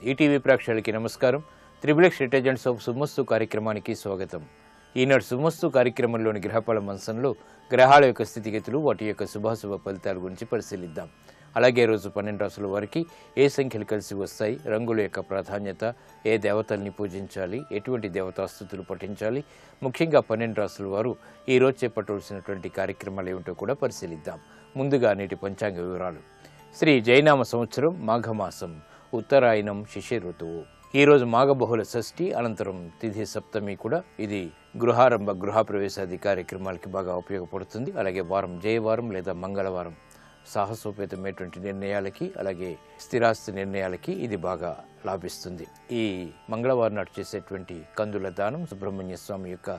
ETV ప్రేక్షకులకి నమస్కారం. Triple intelligence of సుమస్తు కార్యక్రమానికి స్వాగతం. ఈనాడు సుమస్తు కార్యక్రమంలోని గ్రహఫల మంచంలో గ్రహాల యొక్క స్థితిగతులు, వాటి యొక్క శుభాశుభ ఫలితాల గురించి పరిశీలిద్దాం. అలాగే రోజు 12 రాసుల వారికి ఏ సంఖ్యలు కలిసి వస్తాయి, రంగుల యొక్క ప్రాధాన్యత, ఏ దేవతల్ని పూజించాలి, ఎటువంటి దేవతాస్తుతులు పఠించాలి, ముఖ్యంగా 12 రాసుల వారు ఈ రోజు చేపట్టవలసినటువంటి కార్యక్రమాలు ఏమిటో కూడా పరిశీలిద్దాం. ముందుగా నేటి పంచాంగ వివరాలు. శ్రీ జైనామ సంవత్సరం మాఘమాసం, ఉత్తరాయణం, శిశిర ఋతువు. ఈరోజు మాఘబహుళ షష్ఠి, అనంతరం తిథి సప్తమి కూడా. ఇది గృహారంభ గృహప్రవేశాది కార్యక్రమాలకి బాగా ఉపయోగపడుతుంది. అలాగే వారం జయవారం లేదా మంగళవారం సాహసోపేతమైనటువంటి నిర్ణయాలకి, అలాగే స్థిరాస్తి నిర్ణయాలకి ఇది బాగా లాభిస్తుంది. ఈ మంగళవారం నాడు చేసేటువంటి కందుల దానం, సుబ్రహ్మణ్య స్వామి యొక్క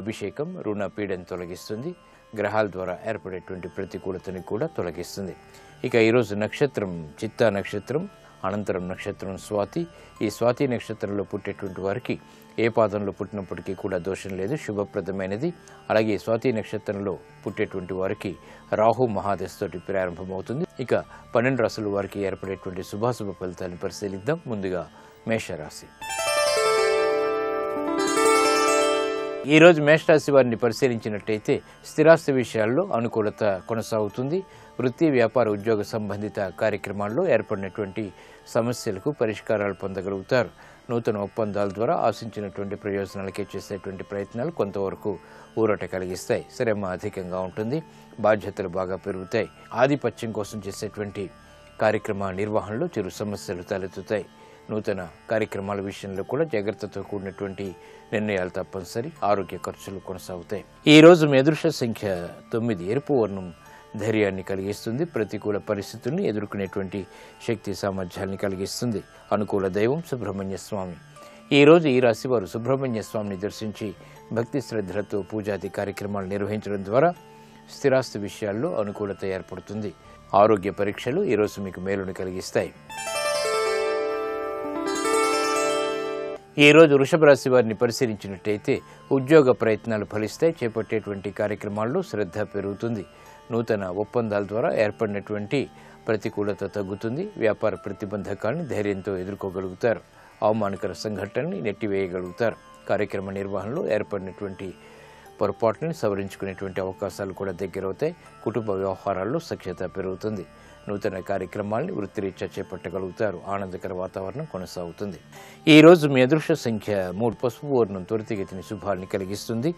అభిషేకం రుణ పీడను తొలగిస్తుంది, గ్రహాల ద్వారా ఏర్పడేటువంటి ప్రతికూలతని కూడా తొలగిస్తుంది. ఇక ఈరోజు నక్షత్రం చిత్తా నక్షత్రం, అనంతరం నక్షత్రం స్వాతి. ఈ స్వాతి నక్షత్రంలో పుట్టేటువంటి వారికి ఏ పాదంలో పుట్టినప్పటికీ కూడా దోషం లేదు, శుభప్రదమైనది. అలాగే స్వాతి నక్షత్రంలో పుట్టేటువంటి వారికి రాహు మహాదశతోటి ప్రారంభమవుతుంది. ఇక 12 రాశుల వారికి ఏర్పడేటువంటి శుభాశుభ ఫలితాన్ని పరిశీలిద్దాం. ముందుగా మేషరాశి. ఈరోజు మేషరాశి వారిని పరిశీలించినట్టయితే స్థిరాస్తి విషయాల్లో అనుకూలత కొనసాగుతుంది. వృత్తి, వ్యాపార, ఉద్యోగ సంబంధిత కార్యక్రమాల్లో ఏర్పడినటువంటి సమస్యలకు పరిష్కారాలు పొందగలుగుతారు. నూతన ఒప్పందాల ద్వారా ఆశించినటువంటి ప్రయోజనాలకే చేసేటువంటి ప్రయత్నాలు కొంతవరకు ఊరట కలిగిస్తాయి. శ్రమ అధికంగా ఉంటుంది, బాధ్యతలు బాగా పెరుగుతాయి. ఆధిపత్యం కోసం చేసేటువంటి కార్యక్రమ నిర్వహణలో చిరు సమస్యలు తలెత్తుతాయి. నూతన కార్యక్రమాల విషయంలో కూడా జాగ్రత్తతో కూడినటువంటి నిర్ణయాలు తప్పనిసరి. ఆరోగ్య ఖర్చులు కొనసాగుతాయి. ఈ రోజు మీ అదృష్ట సంఖ్య 9. ఎరుపు వర్ణం ధైర్యాన్ని కలిగిస్తుంది. ప్రతికూల పరిస్థితుల్ని ఎదుర్కొనేటువంటి శక్తి సామర్థ్యాన్ని కలిగిస్తుంది. అనుకూల దైవం సుబ్రహ్మణ్య స్వామి. ఈ రోజు ఈ రాశి వారు సుబ్రహ్మణ్య స్వామిని దర్శించి భక్తి శ్రద్ధలతో పూజాది కార్యక్రమాలు నిర్వహించడం ద్వారా స్థిరాస్తి విషయాల్లో అనుకూలత ఏర్పడుతుంది. ఆరోగ్య పరీక్షలు ఈరోజు మీకు మేలుని కలిగిస్తాయి. ఈ రోజు వృషభ రాశి వారిని పరిశీలించినట్టయితే ఉద్యోగ ప్రయత్నాలు ఫలిస్తాయి. చేపట్టేటువంటి కార్యక్రమాల్లో శ్రద్ధ పెరుగుతుంది. నూతన ఒప్పందాల ద్వారా ఏర్పడినటువంటి ప్రతికూలత తగ్గుతుంది. వ్యాపార ప్రతిబంధకాలను ధైర్యంతో ఎదుర్కోగలుగుతారు. అవమానకర సంఘటనల్ని నెట్టివేయగలుగుతారు. కార్యక్రమ నిర్వహణలో ఏర్పడినటువంటి పొరపాట్లను సవరించుకునేటువంటి అవకాశాలు కూడా దగ్గరవుతాయి. కుటుంబ వ్యవహారాల్లో సఖ్యత పెరుగుతుంది. నూతన కార్యక్రమాల్ని వృత్తిరీత్యా చేపట్టగలుగుతారు. ఆనందకర వాతావరణం కొనసాగుతుంది. ఈ రోజు మీ అదృష్ట సంఖ్య 3. పసుపు వర్ణం త్వరితగతిని శుభాల్ని కలిగిస్తుంది.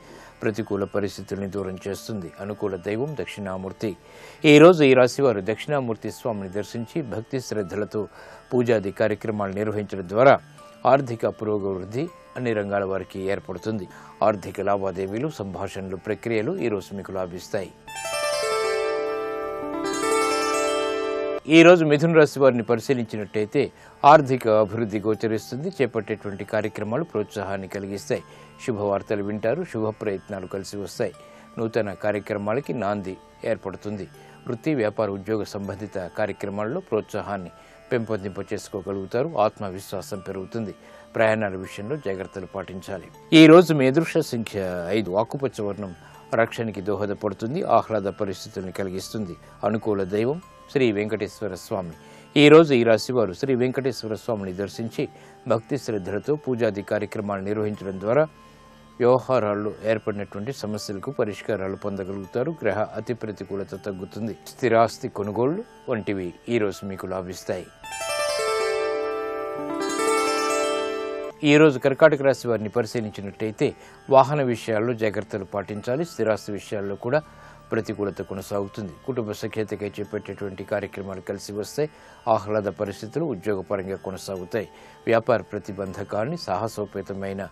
ప్రతికూల పరిస్థితుల్ని దూరం చేస్తుంది. అనుకూల దైవం దక్షిణామూర్తి. ఈ రోజు ఈ రాశి వారు దక్షిణామూర్తి స్వామిని దర్శించి భక్తి శ్రద్ధలతో పూజాది కార్యక్రమాలు నిర్వహించడం ద్వారా ఆర్థిక పురోగవృద్ధి అన్ని రంగాల వారికి ఏర్పడుతుంది. ఆర్థిక లావాదేవీలు, సంభాషణలు, ప్రక్రియలు ఈరోజు మీకు లాభిస్తాయి. ఈ రోజు మిథున రాశి వారిని పరిశీలించినట్టయితే ఆర్థిక అభివృద్ధి గోచరిస్తుంది. చేపట్టేటువంటి కార్యక్రమాలు ప్రోత్సాహాన్ని కలిగిస్తాయి. శుభవార్తలు వింటారు. శుభ ప్రయత్నాలు కలిసి వస్తాయి. నూతన కార్యక్రమాలకి నాంది ఏర్పడుతుంది. వృత్తి, వ్యాపార, ఉద్యోగ సంబంధిత కార్యక్రమాల్లో ప్రోత్సాహాన్ని పెంపొందింప చేసుకోగలుగుతారు. ఆత్మవిశ్వాసం పెరుగుతుంది. ప్రయాణాల విషయంలో జాగ్రత్తలు పాటించాలి. ఈ రోజు మీ అదృష్ట సంఖ్య 5. ఆకుపచ్చ వర్ణం రక్షణకి దోహదపడుతుంది. ఆహ్లాద పరిస్థితుల్ని కలిగిస్తుంది. అనుకూల దైవం శ్రీ వెంకటేశ్వర స్వామి. ఈ రోజు ఈ రాశి వారు శ్రీ వెంకటేశ్వర స్వామిని దర్శించి భక్తి శ్రద్ధలతో పూజాది కార్యక్రమాలు నిర్వహించడం ద్వారా వ్యవహారాల్లో ఏర్పడినటువంటి సమస్యలకు పరిష్కారాలు పొందగలుగుతారు. గ్రహ అతి ప్రతికూలత తగ్గుతుంది. స్థిరాస్తి కొనుగోళ్లు వంటివి ఈరోజు మీకు లాభిస్తాయి. ఈ రోజు కర్కాటక రాశి వారిని పరిశీలించినట్టయితే వాహన విషయాల్లో జాగ్రత్తలు పాటించాలి. స్థిరాస్తి విషయాల్లో కూడా ప్రతికూలత కొనసాగుతుంది. కుటుంబ సఖ్యతకై చేపట్టేటువంటి కార్యక్రమాలు కలిసి వస్తాయి. ఆహ్లాద పరిస్థితులు ఉద్యోగపరంగా కొనసాగుతాయి. వ్యాపార ప్రతిబంధకాన్ని సాహసోపేతమైన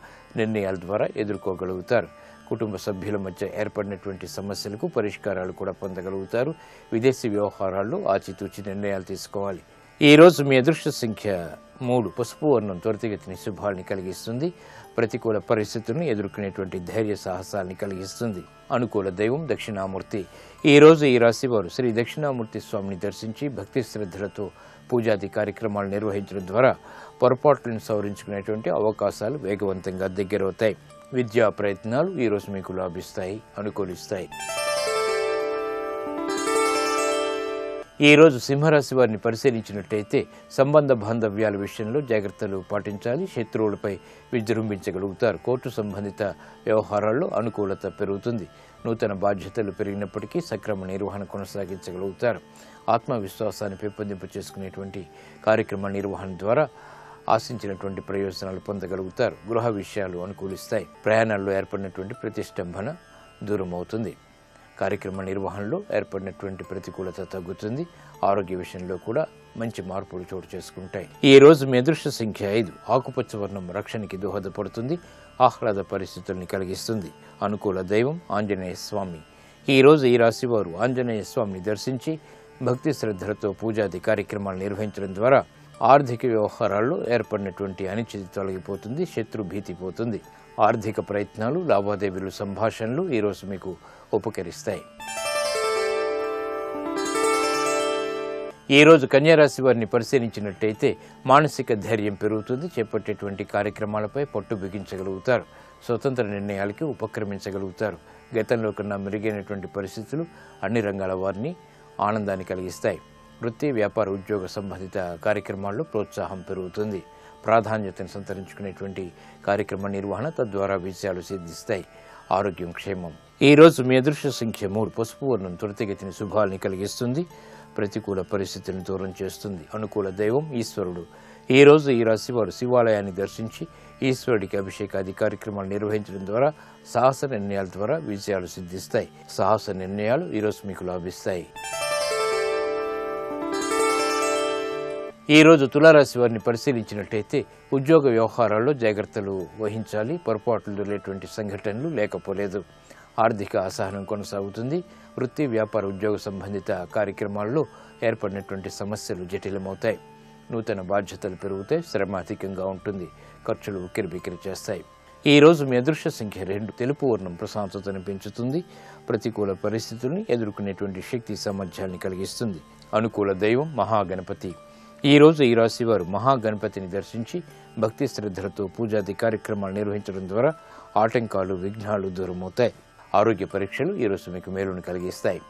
నిర్ణయాల ద్వారా ఎదుర్కోగలుగుతారు. కుటుంబ సభ్యుల మధ్య ఏర్పడినటువంటి సమస్యలకు పరిష్కారాలు కూడా పొందగలుగుతారు. విదేశీ వ్యవహారాల్లో ఆచితూచి నిర్ణయాలు తీసుకోవాలి. ఈ రోజు మీ అదృష్ట సంఖ్య 3. పసుపు వర్ణం త్వరితగతిని శుభాల్ని కలిగిస్తుంది. ప్రతికూల పరిస్థితులను ఎదుర్కొనేటువంటి ధైర్య సాహసాల్ని కలిగిస్తుంది. అనుకూల దైవం దక్షిణామూర్తి. ఈ రోజు ఈ రాశి వారు శ్రీ దక్షిణామూర్తి స్వామిని దర్శించి భక్తి శ్రద్ధలతో పూజాది కార్యక్రమాలు నిర్వహించడం ద్వారా పొరపాట్లను సవరించుకునేటువంటి అవకాశాలు వేగవంతంగా దగ్గరవుతాయి. విద్యా ప్రయత్నాలు ఈరోజు మీకు లాభిస్తాయి, అనుకూలిస్తాయి. ఈ రోజు సింహరాశి వారిని పరిశీలించినట్టయితే సంబంధ బాంధవ్యాల విషయంలో జాగ్రత్తలు పాటించాలి. శత్రువులపై విజృంభించగలుగుతారు. కోర్టు సంబంధిత వ్యవహారాల్లో అనుకూలత పెరుగుతుంది. నూతన బాధ్యతలు పెరిగినప్పటికీ సక్రమ నిర్వహణ కొనసాగించగలుగుతారు. ఆత్మవిశ్వాసాన్ని పెంపొందింప చేసుకునేటువంటి కార్యక్రమ నిర్వహణ ద్వారా ఆశించినటువంటి ప్రయోజనాలు పొందగలుగుతారు. గృహ విషయాలు అనుకూలిస్తాయి. ప్రయాణాల్లో ఏర్పడినటువంటి ప్రతిష్టంభన దూరం అవుతుంది. కార్యక్రమ నిర్వహణలో ఏర్పడినటువంటి ప్రతికూలత తగ్గుతుంది. ఆరోగ్య విషయంలో కూడా మంచి మార్పులు చోటు చేసుకుంటాయి. ఈ రోజు మీ అదృష్ట సంఖ్య 5. ఆకుపచ్చ వర్ణం రక్షణకి దోహదపడుతుంది. ఆహ్లాద పరిస్థితుల్ని కలిగిస్తుంది. అనుకూల దైవం ఆంజనేయ స్వామి. ఈ రోజు ఈ రాశి వారు ఆంజనేయ స్వామిని దర్శించి భక్తి శ్రద్ధలతో పూజాది కార్యక్రమాలు నిర్వహించడం ద్వారా ఆర్థిక వ్యవహారాల్లో ఏర్పడినటువంటి అనిశ్చితి తొలగిపోతుంది. శత్రు భీతి పోతుంది. ఆర్థిక ప్రయత్నాలు, లావాదేవీలు, సంభాషణలు ఈరోజు మీకు ఉపకరిస్తాయి. ఈ రోజు కన్యారాశి వారిని పరిశీలించినట్టయితే మానసిక ధైర్యం పెరుగుతుంది. చేపట్టేటువంటి కార్యక్రమాలపై పట్టు బిగించగలుగుతారు. స్వతంత్ర నిర్ణయాలకి ఉపక్రమించగలుగుతారు. గతంలో కన్నా మెరుగైనటువంటి పరిస్థితులు అన్ని రంగాల వారిని ఆనందాన్ని కలిగిస్తాయి. వృత్తి, వ్యాపార, ఉద్యోగ సంబంధిత కార్యక్రమాల్లో ప్రోత్సాహం పెరుగుతుంది. ప్రాధాన్యతను సంతరించుకునేటువంటి కార్యక్రమ నిర్వహణ తద్వారా విజయాలు సిద్ధిస్తాయి. ఆరోగ్యం క్షేమం. ఈ రోజు మీ అదృష్ట సంఖ్య 3. పసుపు వర్ణం త్వరితగతిని శుభాల్ని కలిగిస్తుంది. ప్రతికూల పరిస్థితిని దూరం చేస్తుంది. అనుకూల దైవం ఈశ్వరుడు. ఈ రోజు ఈ రాశి వారు శివాలయాన్ని దర్శించి ఈశ్వరుడికి అభిషేకాది కార్యక్రమాలు నిర్వహించడం ద్వారా సాహస నిర్ణయాల ద్వారా విజయాలు సిద్ధిస్తాయి. సాహస నిర్ణయాలు ఈరోజు మీకు లాభిస్తాయి. ఈ రోజు తులారాశి వారిని పరిశీలించినట్టయితే ఉద్యోగ వ్యవహారాల్లో జాగ్రత్తలు వహించాలి. పొరపాట్లు దొరికేటువంటి సంఘటనలు లేకపోలేదు. ఆర్థిక అసహనం కొనసాగుతుంది. వృత్తి, వ్యాపార, ఉద్యోగ సంబంధిత కార్యక్రమాల్లో ఏర్పడినటువంటి సమస్యలు జటిలమవుతాయి. నూతన బాధ్యతలు పెరుగుతాయి. శ్రమ అధికంగా ఉంటుంది. ఖర్చులు ఉక్కిరిబిక్కిరి చేస్తాయి. ఈ రోజు మీ అదృష్ట సంఖ్య 2. తెలుపు వర్ణం ప్రశాంతతను పెంచుతుంది. ప్రతికూల పరిస్థితుల్ని ఎదుర్కొనేటువంటి శక్తి సామర్థ్యాన్ని కలిగిస్తుంది. అనుకూల దైవం మహాగణపతి. ఈ రోజు ఈ రాశి వారు మహాగణపతిని దర్శించి భక్తి శ్రద్ధలతో పూజాది కార్యక్రమాలు నిర్వహించడం ద్వారా ఆటంకాలు, విఘ్నాలు దూరమవుతాయి. ఆరోగ్య పరీక్షలు ఈరోజు మీకు మేలును కలిగిస్తాయి.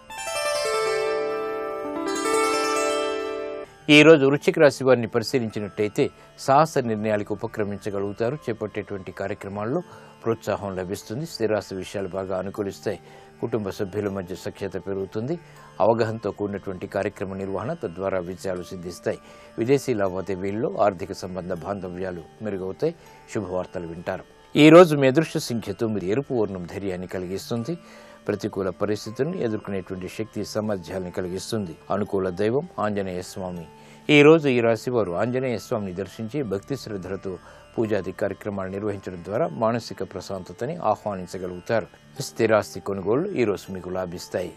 ఈ రోజు వృశ్చిక రాశి వారిని పరిశీలించినట్టయితే సాహస నిర్ణయాలకు ఉపక్రమించగలుగుతారు. చేపట్టేటువంటి కార్యక్రమాల్లో ప్రోత్సాహం లభిస్తుంది. స్థిరాస్తి విషయాలు బాగా అనుకూలిస్తాయి. కుటుంబ సభ్యుల మధ్య సఖ్యత పెరుగుతుంది. అవగాహనతో కూడినటువంటి కార్యక్రమ నిర్వహణ తద్వారా విజయాలు సిద్ధిస్తాయి. విదేశీ లావాదేవీల్లో ఆర్థిక సంబంధ బాంధవ్యాలు మెరుగవుతాయి. శుభవార్తలు వింటారు. ఈ రోజు మీ అదృష్ట సంఖ్య 9. ఎరుపు వర్ణం ధైర్యాన్ని కలిగిస్తుంది. ప్రతికూల పరిస్థితుల్ని ఎదుర్కొనేటువంటి శక్తి సామర్థ్యాన్ని కలిగిస్తుంది. అనుకూల దైవం ఆంజనేయ స్వామి. ఈ రోజు ఈ రాశి వారు ఆంజనేయ స్వామిని దర్శించి భక్తి శ్రద్ధలతో పూజాది కార్యక్రమాలు నిర్వహించడం ద్వారా మానసిక ప్రశాంతతని ఆహ్వానించగలుగుతారు. స్థిరాస్తి కొనుగోళ్లు ఈరోజు మీకు లాభిస్తాయి.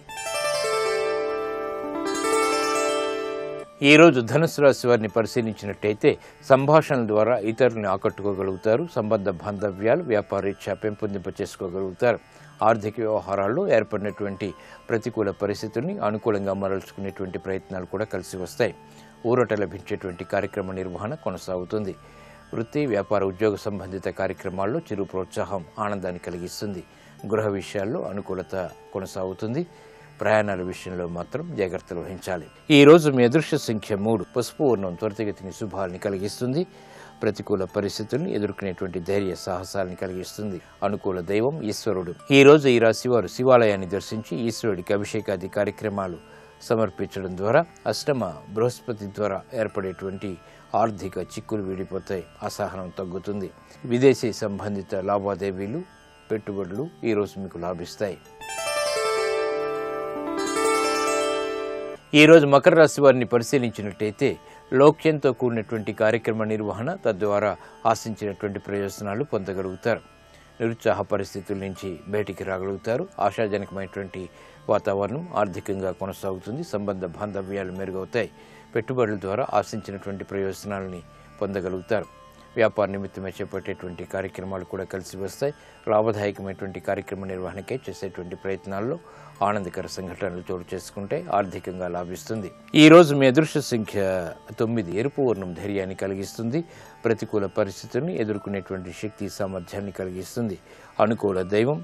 ఈ రోజు ధనుసు రాశి వారిని పరిశీలించినట్టయితే సంభాషణల ద్వారా ఇతరులను ఆకట్టుకోగలుగుతారు. సంబంధ బాంధవ్యాలు, వ్యాపారీత్యా పెంపొందింప చేసుకోగలుగుతారు. ఆర్థిక వ్యవహారాల్లో ఏర్పడినటువంటి ప్రతికూల పరిస్థితుల్ని అనుకూలంగా మరల్చుకునేటువంటి ప్రయత్నాలు కూడా కలిసి వస్తాయి. ఊరట లభించేటువంటి కార్యక్రమ నిర్వహణ కొనసాగుతుంది. వృత్తి, వ్యాపార, ఉద్యోగ సంబంధిత కార్యక్రమాల్లో చిరు ప్రోత్సాహం ఆనందాన్ని కలిగిస్తుంది. గృహ విషయాల్లో అనుకూలత కొనసాగుతుంది. ప్రయాణాల విషయంలో మాత్రం జాగ్రత్తలు వహించాలి. ఈ రోజు మీ అదృష్ట సంఖ్య 3. పసుపు వర్ణం త్వరితగతిని శుభాల్ని కలిగిస్తుంది. ప్రతికూల పరిస్థితుల్ని ఎదుర్కొనేటువంటి ధైర్య సాహసాలను కలిగిస్తుంది. అనుకూల దైవం ఈశ్వరుడు. ఈ రోజు ఈ రాశి వారు శివాలయాన్ని దర్శించి ఈశ్వరుడికి అభిషేకాది కార్యక్రమాలు సమర్పించడం ద్వారా అష్టమ బృహస్పతి ద్వారా ఏర్పడేటువంటి ఆర్థిక చిక్కులు వీడిపోతాయి. అసహనం తగ్గుతుంది. విదేశీ సంబంధిత లావాదేవీలు, పెట్టుబడులు ఈరోజు మీకు లాభిస్తాయి. ఈరోజు మకర రాశి వారిని పరిశీలించినట్టయితే లౌక్యంతో కూడినటువంటి కార్యక్రమ నిర్వహణ తద్వారా ఆశించినటువంటి ప్రయోజనాలు పొందగలుగుతారు. నిరుత్సాహ పరిస్థితుల నుంచి బయటికి రాగలుగుతారు. ఆశాజనకమైనటువంటి వాతావరణం ఆర్థికంగా కొనసాగుతుంది. సంబంధ బాంధవ్యాలు మెరుగవుతాయి. పెట్టుబడుల ద్వారా ఆశించినటువంటి ప్రయోజనాలని పొందగలుగుతారు. వ్యాపార నిమిత్తమే చేపట్టేటువంటి కార్యక్రమాలు కూడా కలిసి వస్తాయి. లాభదాయకమైనటువంటి కార్యక్రమ నిర్వహణకై చేసేటువంటి ప్రయత్నాల్లో ఆనందకర సంఘటనలు చోటు చేసుకుంటే ఆర్థికంగా లాభిస్తుంది. ఈ రోజు మీ అదృష్ట సంఖ్య 9. ఎరుపు వర్ణం ధైర్యాన్ని కలిగిస్తుంది. ప్రతికూల పరిస్థితుల్ని ఎదుర్కొనేటువంటి శక్తి సామర్థ్యాన్ని కలిగిస్తుంది. అనుకూల దైవం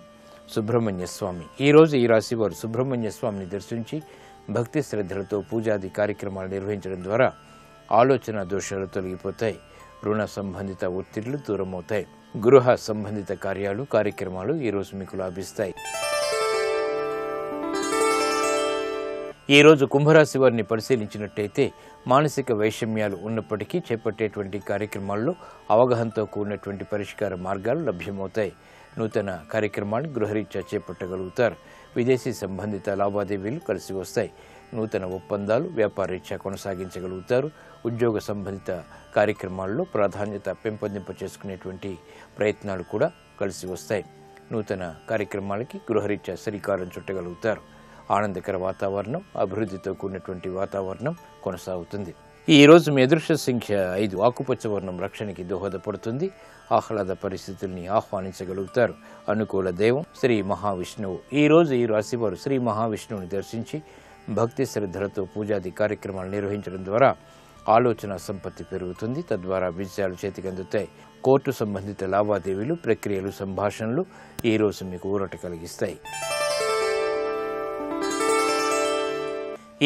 సుబ్రహ్మణ్య స్వామి. ఈ రోజు ఈ రాశి వారు సుబ్రహ్మణ్య స్వామిని దర్శించి భక్తి శ్రద్ధలతో పూజాది కార్యక్రమాలు నిర్వహించడం ద్వారా ఆలోచన దోషాలు తొలగిపోతాయి. రుణ సంబంధిత ఒత్తిళ్లు దూరమవుతాయి. గృహ సంబంధిత కార్యక్రమాలు ఈరోజు మీకు లాభిస్తాయి. ఈరోజు కుంభరాశి వారిని పరిశీలించినట్టయితే మానసిక వైషమ్యాలు ఉన్నప్పటికీ చేపట్టేటువంటి కార్యక్రమాల్లో అవగాహనతో కూడినటువంటి పరిష్కార మార్గాలు లభ్యమవుతాయి. నూతన కార్యక్రమాన్ని గృహరీత్యా చేపట్టగలుగుతారు. విదేశీ సంబంధిత లావాదేవీలు కలిసి వస్తాయి. నూతన ఒప్పందాలు వ్యాపారరీత్యా కొనసాగించగలుగుతారు. ఉద్యోగ సంబంధిత కార్యక్రమాల్లో ప్రాధాన్యత పెంపొందింప చేసుకునేటువంటి ప్రయత్నాలు కూడా కలిసి వస్తాయి. నూతన కార్యక్రమాలకి గృహరీత్యా శ్రీకారం చుట్టగలుగుతారు. ఆనందకర వాతావరణం, అభివృద్ధితో కూడినటువంటి వాతావరణం కొనసాగుతుంది. ఈ రోజు మీ అదృష్ట సంఖ్య 5. ఆకుపచ్చ వర్ణం రక్షణకి దోహదపడుతుంది. ఆహ్లాద పరిస్థితుల్ని ఆహ్వానించగలుగుతారు. అనుకూల దైవం శ్రీ మహావిష్ణువు. ఈ రోజు ఈ రాశి వారు శ్రీ మహావిష్ణువుని దర్శించి భక్తి శ్రద్ధలతో పూజాది కార్యక్రమాలు నిర్వహించడం ద్వారా ఆలోచన సంపత్తి పెరుగుతుంది. తద్వారా విజయాలు చేతికి అందుతాయి. కోర్టు సంబంధిత లావాదేవీలు, ప్రక్రియలు, సంభాషణలు ఈ రోజు మీకు ఊరట కలిగిస్తాయి.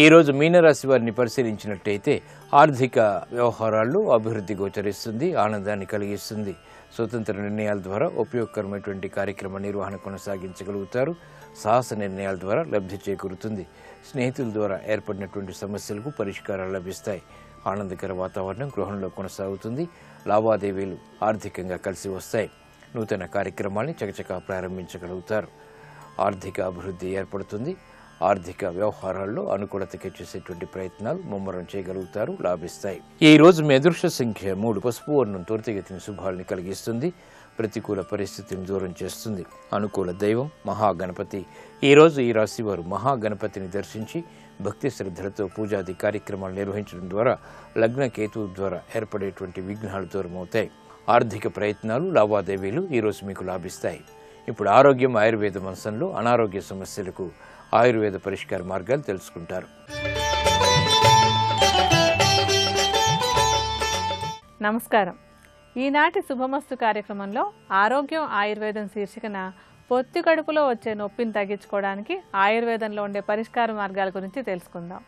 ఈ రోజు మీనరాశి వారిని పరిశీలించినట్టయితే ఆర్థిక వ్యవహారాల్లో అభివృద్ధి గోచరిస్తుంది, ఆనందాన్ని కలిగిస్తుంది. స్వతంత్ర నిర్ణయాల ద్వారా ఉపయోగకరమైనటువంటి కార్యక్రమ నిర్వహణ కొనసాగించగలుగుతారు. సాహస నిర్ణయాల ద్వారా లబ్ధి చేకూరుతుంది. స్నేహితుల ద్వారా ఏర్పడినటువంటి సమస్యలకు పరిష్కారాలు లభిస్తాయి. ఆనందకర వాతావరణం గృహంలో కొనసాగుతుంది. లావాదేవీలు ఆర్థికంగా కలిసి వస్తాయి. నూతన కార్యక్రమాన్ని చకచకా ప్రారంభించగలుగుతారు. ఆర్థిక అభివృద్ధి ఏర్పడుతుంది. ఆర్థిక వ్యవహారాల్లో అనుకూలతకి చేసేటువంటి ప్రయత్నాలు ముమ్మరం చేయగలుగుతారు, లాభిస్తాయి. ఈ రోజు మీ అదృష్ట సంఖ్య 3. పసుపు వర్ణం త్వరితగతిన శుభాల్ని కలిగిస్తుంది. ప్రతికూల పరిస్థితిని దూరం చేస్తుంది. అనుకూల దైవం మహాగణపతి. ఈ రోజు ఈ రాశి వారు మహాగణపతిని దర్శించి భక్తి శ్రద్ధలతో పూజాది కార్యక్రమాలు నిర్వహించడం ద్వారా లగ్న కేతువు ద్వారా ఏర్పడేటువంటి విఘ్నాలు దూరమవుతాయి. ఆర్థిక ప్రయత్నాలు, లావాదేవీలు ఈరోజు మీకు లాభిస్తాయి. ఇప్పుడు ఆరోగ్యం, ఆయుర్వేద అంశంలో అనారోగ్య సమస్యలకు ఆయుర్వేద పరిష్కార మార్గాలు తెలుసుకుంటారు. నమస్కారం. ఈనాటి శుభమస్తు కార్యక్రమంలో ఆరోగ్యం ఆయుర్వేదం శీర్షికన పొత్తి కడుపులో వచ్చే నొప్పిని తగ్గించుకోవడానికి ఆయుర్వేదంలో ఉండే పరిష్కార మార్గాల గురించి తెలుసుకుందాం.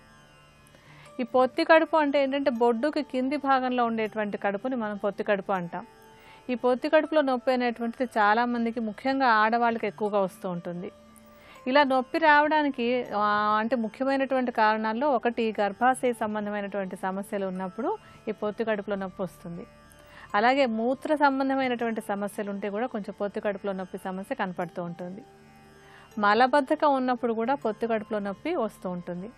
ఈ పొత్తి కడుపు అంటే ఏంటంటే బొడ్డుకి కింది భాగంలో ఉండేటువంటి కడుపుని మనం పొత్తి కడుపు అంటాం. ఈ పొత్తి కడుపులో నొప్పి అనేటువంటిది చాలామందికి, ముఖ్యంగా ఆడవాళ్ళకి ఎక్కువగా వస్తూ ఉంటుంది. ఇలా నొప్పి రావడానికి అంటే ముఖ్యమైనటువంటి కారణాల్లో ఒకటి గర్భాశయ సంబంధమైనటువంటి సమస్యలు ఉన్నప్పుడు ఈ పొత్తి కడుపులో నొప్పి వస్తుంది. అలాగే మూత్ర సంబంధమైనటువంటి సమస్యలు ఉంటే కూడా కొంచెం పొత్తి కడుపులో నొప్పి సమస్య కనపడుతూ ఉంటుంది. మలబద్ధకం ఉన్నప్పుడు కూడా పొత్తి కడుపులో నొప్పి వస్తూ ఉంటుంది.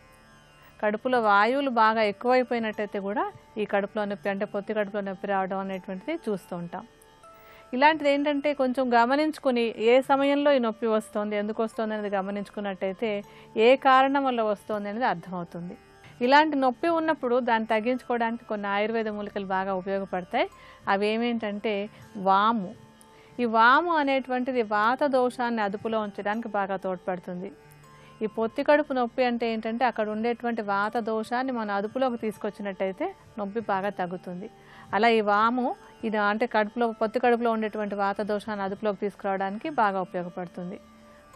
కడుపులో వాయువులు బాగా ఎక్కువైపోయినట్టయితే కూడా ఈ కడుపులో నొప్పి అంటే పొత్తి కడుపులో నొప్పి రావడం అనేటువంటిది చూస్తూ ఉంటాం. ఇలాంటిది ఏంటంటే కొంచెం గమనించుకుని ఏ సమయంలో ఈ నొప్పి వస్తుంది, ఎందుకు వస్తుంది అనేది గమనించుకున్నట్టయితే ఏ కారణం వల్ల వస్తుంది అనేది అర్థమవుతుంది. ఇలాంటి నొప్పి ఉన్నప్పుడు దాన్ని తగ్గించుకోవడానికి కొన్ని ఆయుర్వేద మూలికలు బాగా ఉపయోగపడతాయి. అవి ఏమేంటంటే వాము. ఈ వాము అనేటువంటిది వాత దోషాన్ని అదుపులో ఉంచడానికి బాగా తోడ్పడుతుంది. ఈ పొత్తి కడుపు నొప్పి అంటే ఏంటంటే అక్కడ ఉండేటువంటి వాత దోషాన్ని మనం అదుపులోకి తీసుకొచ్చినట్టయితే నొప్పి బాగా తగ్గుతుంది. అలా ఈ వాము ఇది అంటే పొత్తి కడుపులో ఉండేటువంటి వాత దోషాన్ని అదుపులోకి తీసుకురావడానికి బాగా ఉపయోగపడుతుంది.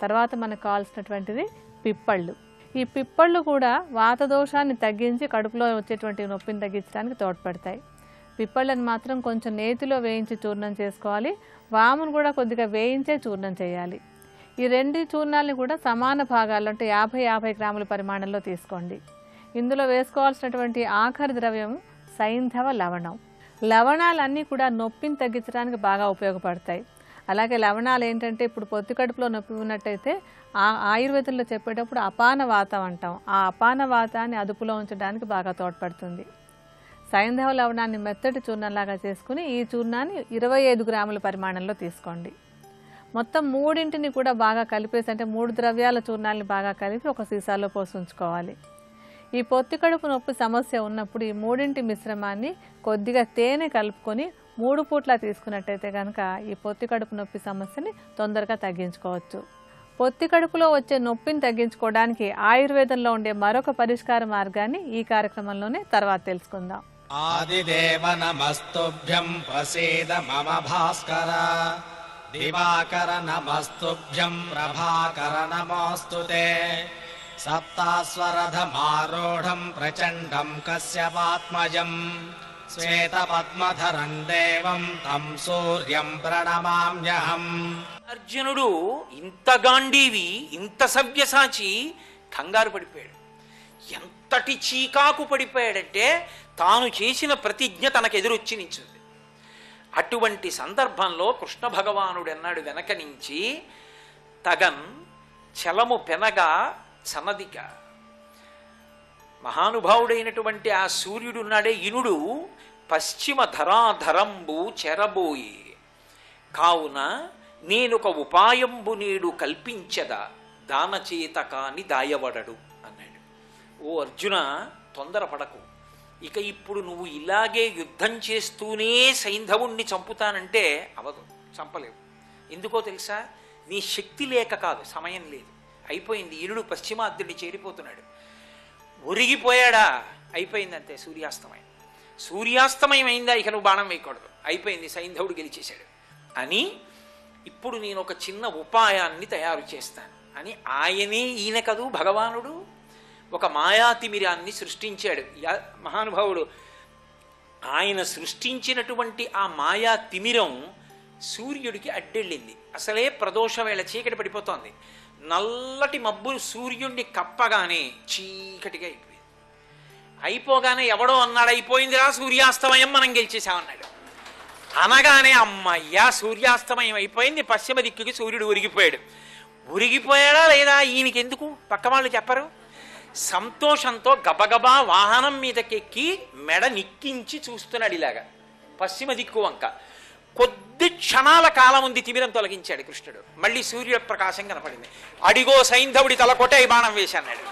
తర్వాత మనకు కావాల్సినటువంటిది పిప్పళ్ళు. ఈ పిప్పళ్ళు కూడా వాత దోషాన్ని తగ్గించి కడుపులో వచ్చేటువంటి నొప్పిని తగ్గించడానికి తోడ్పడతాయి. పిప్పళ్ళని మాత్రం కొంచెం నేతిలో వేయించి చూర్ణం చేసుకోవాలి. వామును కూడా కొద్దిగా వేయించే చూర్ణం చేయాలి. ఈ రెండు చూర్ణాలని కూడా సమాన భాగాల్లో అంటే 50-50 గ్రాముల పరిమాణంలో తీసుకోండి. ఇందులో వేసుకోవాల్సినటువంటి ఆఖరి ద్రవ్యం సైంధవ లవణం. లవణాలన్నీ కూడా నొప్పిని తగ్గించడానికి బాగా ఉపయోగపడతాయి. అలాగే లవణాలు ఏంటంటే ఇప్పుడు పొత్తి కడుపులో నొప్పి ఉన్నట్టయితే ఆయుర్వేదంలో చెప్పేటప్పుడు అపాన వాతం అంటాం. ఆ అపాన వాతాన్ని అదుపులో ఉంచడానికి బాగా తోడ్పడుతుంది. సైంధవ లవణాన్ని మెత్తటి చూర్ణంలాగా చేసుకుని ఈ చూర్ణాన్ని 25 గ్రాముల పరిమాణంలో తీసుకోండి. మొత్తం మూడింటిని కూడా బాగా కలిపేసి అంటే 3 ద్రవ్యాల చూర్ణాలని బాగా కలిపి ఒక సీసాలో పోసి ఉంచుకోవాలి. ఈ పొత్తి కడుపు నొప్పి సమస్య ఉన్నప్పుడు ఈ మూడింటి మిశ్రమాన్ని కొద్దిగా తేనె కలుపుకొని 3 పూట్ల తీసుకున్నట్టయితే కనుక ఈ పొత్తి కడుపు నొప్పి సమస్యని తొందరగా తగ్గించుకోవచ్చు. పొత్తి కడుపులో వచ్చే నొప్పిని తగ్గించుకోవడానికి ఆయుర్వేదంలో ఉండే మరొక పరిష్కార మార్గాన్ని ఈ కార్యక్రమంలోనే తర్వాత తెలుసుకుందాం. ఆదిదేవ నమస్తుభ్యం ప్రసీద మమ భాస్కర, దివాకర నమస్తుభ్యం ప్రభాకర నమోస్తుతే, सप्तास्वरथमारूढम् प्रचण्डम् कश्यपात्मजम् శ్వేతపద్మధరం దేవం తం సూర్యం ప్రణమామ్యహం. అర్జునుడు ఇంత గాంధీవి, ఇంత సవ్యసాచి కంగారు పడిపోయాడు. ఎంతటి చీకాకు పడిపోయాడంటే తాను చేసిన ప్రతిజ్ఞ తనకెదురొచ్చి నించుంది. అటువంటి సందర్భంలో కృష్ణ భగవానుడు అన్నాడు వెనక నుంచి, తగన్ చలము పెనగా చనదిగా. మహానుభావుడైనటువంటి ఆ సూర్యుడున్నాడే ఇనుడు పశ్చిమ ధరాధరంబు చెరబోయి, కావున నేనొక ఉపాయంబు నేడు కల్పించదా దానచేత కాని దాయవడడు అన్నాడు. ఓ అర్జున, తొందరపడకు. ఇక ఇప్పుడు నువ్వు ఇలాగే యుద్ధం చేస్తూనే సైంధవుణ్ణి చంపుతానంటే అవదు, చంపలేవు. ఎందుకో తెలుసా? నీ శక్తి లేక కాదు, సమయం లేదు, అయిపోయింది. ఇనుడు పశ్చిమాద్యుడి చేరిపోతున్నాడు. ఒరిగిపోయాడా? అయిపోయింది, అంతే. సూర్యాస్తమయం. సూర్యాస్తమయం అయిందా? ఇక నువ్వు బాణం వేయకూడదు, అయిపోయింది, సైంధవుడు గెలిచేశాడు అని. ఇప్పుడు నేను ఒక చిన్న ఉపాయాన్ని తయారు చేస్తాను అని ఆయనే, ఈయన కదూ భగవానుడు, ఒక మాయాతిమిరాన్ని సృష్టించాడు. మహానుభావుడు ఆయన సృష్టించినటువంటి ఆ మాయా తిమిరం సూర్యుడికి అడ్డెళ్ళింది. అసలే ప్రదోష వేళ చీకటి పడిపోతోంది. నల్లటి మబ్బులు సూర్యుడిని కప్పగానే చీకటిగా అయిపోయింది. అయిపోగానే ఎవడో అన్నాడు, అయిపోయిందిరా సూర్యాస్తమయం, మనం గెలిచేసామన్నాడు. అనగానే అమ్మయ్యా సూర్యాస్తమయం అయిపోయింది, పశ్చిమ దిక్కుకి సూర్యుడు ఉరిగిపోయాడు. ఉరిగిపోయాడా లేదా ఈయనకి ఎందుకు, పక్క వాళ్ళు చెప్పరు. సంతోషంతో గబగబా వాహనం మీదకెక్కి మెడ నిక్కించి చూస్తున్నాడు ఇలాగా పశ్చిమ దిక్కు వంక. కొద్ది క్షణాల కాలం ఉంది, తిమిరం తొలగించాడు కృష్ణుడు. మళ్ళీ సూర్య ప్రకాశం కనపడింది. అడిగో సైంధవుడి తల కొట్టే బాణం వేశాన్నాడు.